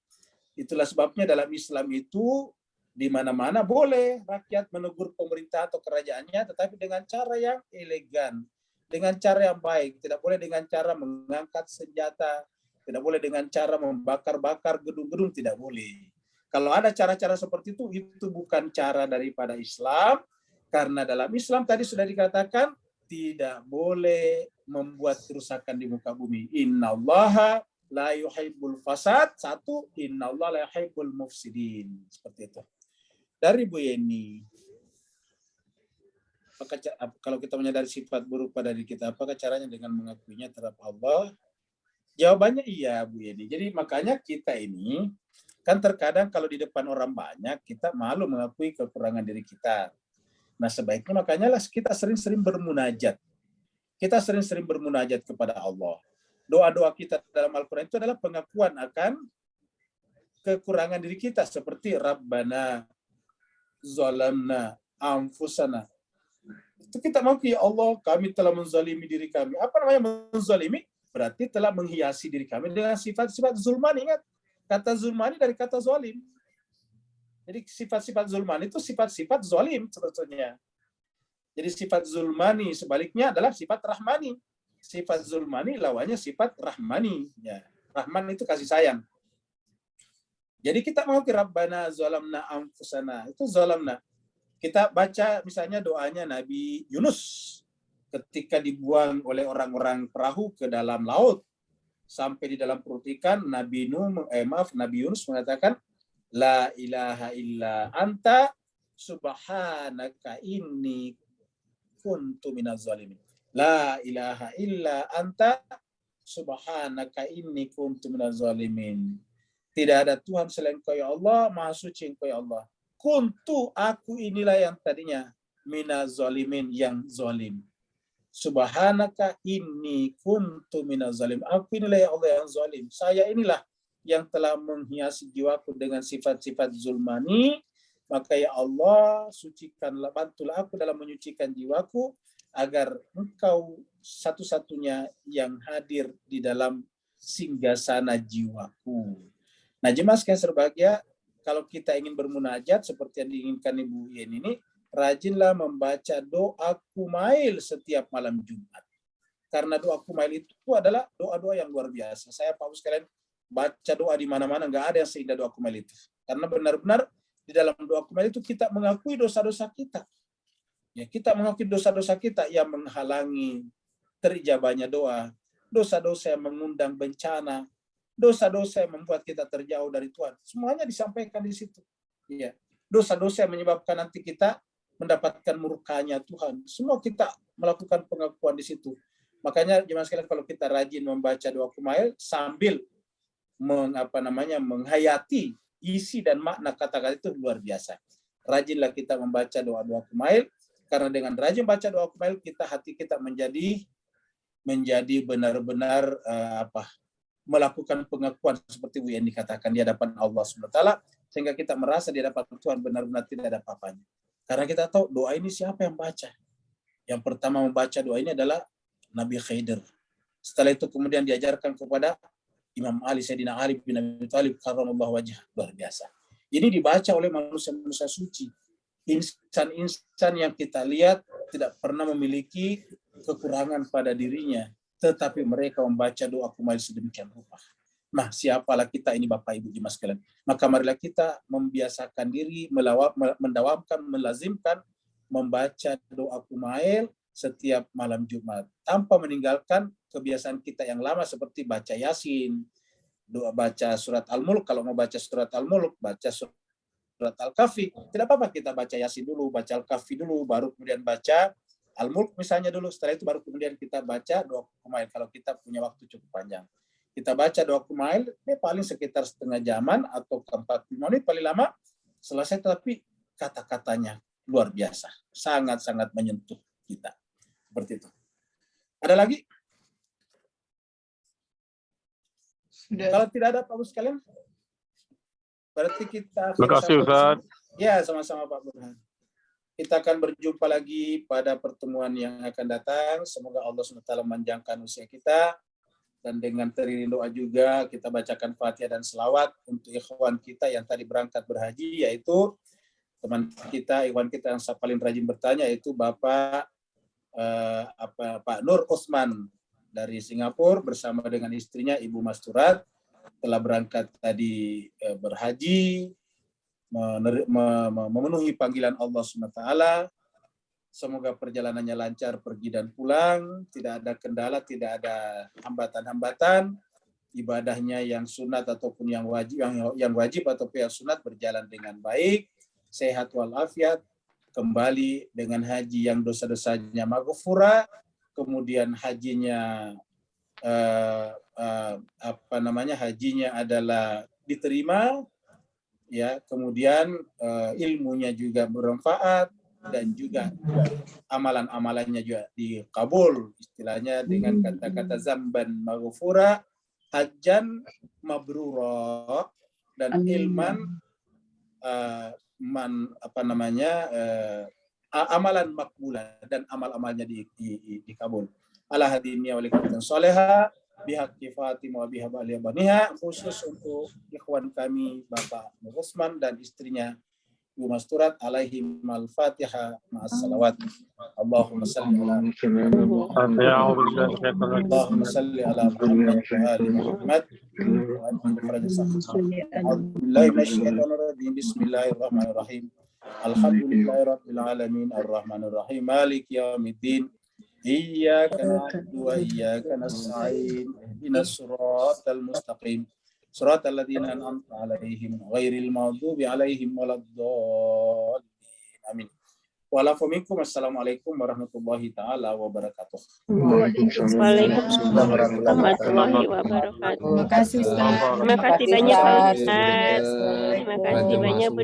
Itulah sebabnya dalam Islam itu di mana-mana boleh rakyat menegur pemerintah atau kerajaannya, tetapi dengan cara yang elegan, dengan cara yang baik. Tidak boleh dengan cara mengangkat senjata, tidak boleh dengan cara membakar-bakar gedung-gedung, tidak boleh. Kalau ada cara-cara seperti itu bukan cara daripada Islam, karena dalam Islam tadi sudah dikatakan tidak boleh membuat kerusakan di muka bumi. Innallaha la yuhibbul fasad. Satu, innallaha la yuhibbul mufsidin. Seperti itu. Dari Bu Yeni, kalau kita menyadari sifat buruk pada diri kita, apakah caranya dengan mengakuinya terhadap Allah? Jawabannya iya, Bu Yeni. Jadi makanya kita ini, kan terkadang kalau di depan orang banyak, kita malu mengakui kekurangan diri kita. Nah, sebaiknya makanya lah kita sering-sering bermunajat. Kita sering-sering bermunajat kepada Allah. Doa-doa kita dalam Al-Quran itu adalah pengakuan akan kekurangan diri kita. Seperti Rabbana zalamna anfusana. Itu kita mengakui, ya Allah, kami telah menzalimi diri kami. Apa namanya menzalimi? Berarti telah menghiasi diri kami dengan sifat-sifat zulman. Ingat, kata zulmani dari kata zalim. Jadi sifat-sifat zulmani itu sifat-sifat zalim sebetulnya. Jadi sifat zulmani sebaliknya adalah sifat rahmani. Sifat zulmani lawannya sifat rahmani. Ya. Rahman itu kasih sayang. Jadi kita mau Rabbana zalamna anfusana. Itu zalamna. Kita baca misalnya doanya Nabi Yunus ketika dibuang oleh orang-orang perahu ke dalam laut. Sampai di dalam perut ikan, Nabi Yunus mengatakan, La ilaha illa anta subhanaka inni kuntu minaz zalimin. La ilaha illa anta subhanaka inni kuntu minaz zalimin. Tidak ada Tuhan selain Engkau ya Allah, Maha Suci Engkau ya Allah. Kuntu, aku inilah yang tadinya minaz zalimin, yang zalim. Subhanaka inni kuntu minaz zalim. Aku inilah ya Allah yang zalim. Saya inilah yang telah menghiasi jiwaku dengan sifat-sifat zulmani. Maka ya Allah, sucikanlah, bantulah aku dalam menyucikan jiwaku agar Engkau satu-satunya yang hadir di dalam singgasana jiwaku. Nah, jemaah sekalian berbahagia, kalau kita ingin bermunajat seperti yang diinginkan Ibu Yen ini, rajinlah membaca doa kumail setiap malam Jumat. Karena doa kumail itu adalah doa-doa yang luar biasa. Saya Pak sekalian baca doa di mana-mana, nggak ada yang seindah doa kumail itu. Karena benar-benar di dalam doa kumail itu kita mengakui dosa-dosa kita. Ya, kita mengakui dosa-dosa kita yang menghalangi terijabahnya doa, dosa-dosa yang mengundang bencana, dosa-dosa yang membuat kita terjauh dari Tuhan. Semuanya disampaikan di situ. Ya. Dosa-dosa yang menyebabkan nanti kita mendapatkan murkanya Tuhan. Semua kita melakukan pengakuan di situ. Makanya jemaah sekalian, kalau kita rajin membaca doa kumail sambil menghayati isi dan makna kata-kata itu luar biasa. Rajinlah kita membaca doa-doa kumail, karena dengan rajin baca doa kumail hati kita menjadi benar-benar melakukan pengakuan seperti Bu yang dikatakan di hadapan Allah SWT, sehingga kita merasa di hadapan Tuhan benar-benar tidak ada apa-apanya. Karena kita tahu doa ini siapa yang baca. Yang pertama membaca doa ini adalah Nabi Khidir. Setelah itu kemudian diajarkan kepada Imam Ali, Sayyidina Ali bin Abi Thalib karramallahu wajhah. Luar biasa. Ini dibaca oleh manusia-manusia suci. Insan-insan yang kita lihat tidak pernah memiliki kekurangan pada dirinya, tetapi mereka membaca doa kumail sedemikian rupa. Nah, siapalah kita ini Bapak Ibu jemaah sekalian. Maka marilah kita membiasakan diri, mendawamkan, melazimkan membaca doa kumail setiap malam Jumat, tanpa meninggalkan kebiasaan kita yang lama seperti baca Yasin, doa baca surat Al-Mulk. Kalau mau baca surat Al-Mulk, baca surat Al-Kahfi. Tidak apa-apa kita baca Yasin dulu, baca Al-Kahfi dulu, baru kemudian baca Al-Mulk misalnya dulu. Setelah itu baru kemudian kita baca doa kumail kalau kita punya waktu cukup panjang. Kita baca doa kumail paling sekitar setengah jaman atau 45 menit paling lama selesai, tetapi kata-katanya luar biasa, sangat-sangat menyentuh kita. Seperti itu. Ada lagi? Sudah. Kalau tidak ada Pak sekalian, berarti kita Terima kasih Ustaz. Ya, sama-sama Pak Burhan. Kita akan berjumpa lagi pada pertemuan yang akan datang. Semoga Allah SWT memanjangkan usia kita. Dan dengan teriring doa juga kita bacakan Fatihah dan selawat untuk ikhwan kita yang tadi berangkat berhaji, yaitu teman kita, ikhwan kita yang paling rajin bertanya, yaitu Bapak Pak Nur Osman dari Singapura bersama dengan istrinya Ibu Masturat telah berangkat tadi berhaji, memenuhi panggilan Allah SWT. Semoga perjalanannya lancar pergi dan pulang, tidak ada kendala, tidak ada hambatan-hambatan. Ibadahnya yang sunat ataupun yang wajib ataupun yang sunat berjalan dengan baik, sehat walafiat, kembali dengan haji yang dosa-dosanya maghfurah, kemudian hajinya hajinya adalah diterima, ya, kemudian ilmunya juga bermanfaat dan juga amalan-amalannya juga dikabul, istilahnya dengan kata-kata zamban maghfura, hajjan mabrura, dan ilman amalan makbulah, dan amal-amalnya dikabul. Ala hadiniya wa likatan soleha bihaqqi Fatimah wa bihabali baniha, khusus untuk ikhwan kami Bapak Nur Usman dan istrinya Masturat alaihim al-Fatihah ma'as salawat. Allahumma salli ala Allahumma salli ala Muhammad wa ali Muhammad wa ajil faraj sahih. A'udzubillahi minasyaitonir rajim. Bismillahirrahmanirrahim. Alhamdulillahi rabbil alamin arrahmanir rahim maliki yaumiddin. Iyyaka na'budu wa iyyaka nasta'in. Ihdinas siratal mustaqim. Siratal ladzina an'amta 'alaihim ghairil maghdubi 'alaihim waladdallin. Amin. Wa'alaikum assalamualaikum warahmatullahi taala wabarakatuh. Waalaikumsalam warahmatullahi wabarakatuh. Terima kasih Ustaz. Terima kasih banyak Pak Ustaz. Terima kasih banyak Bu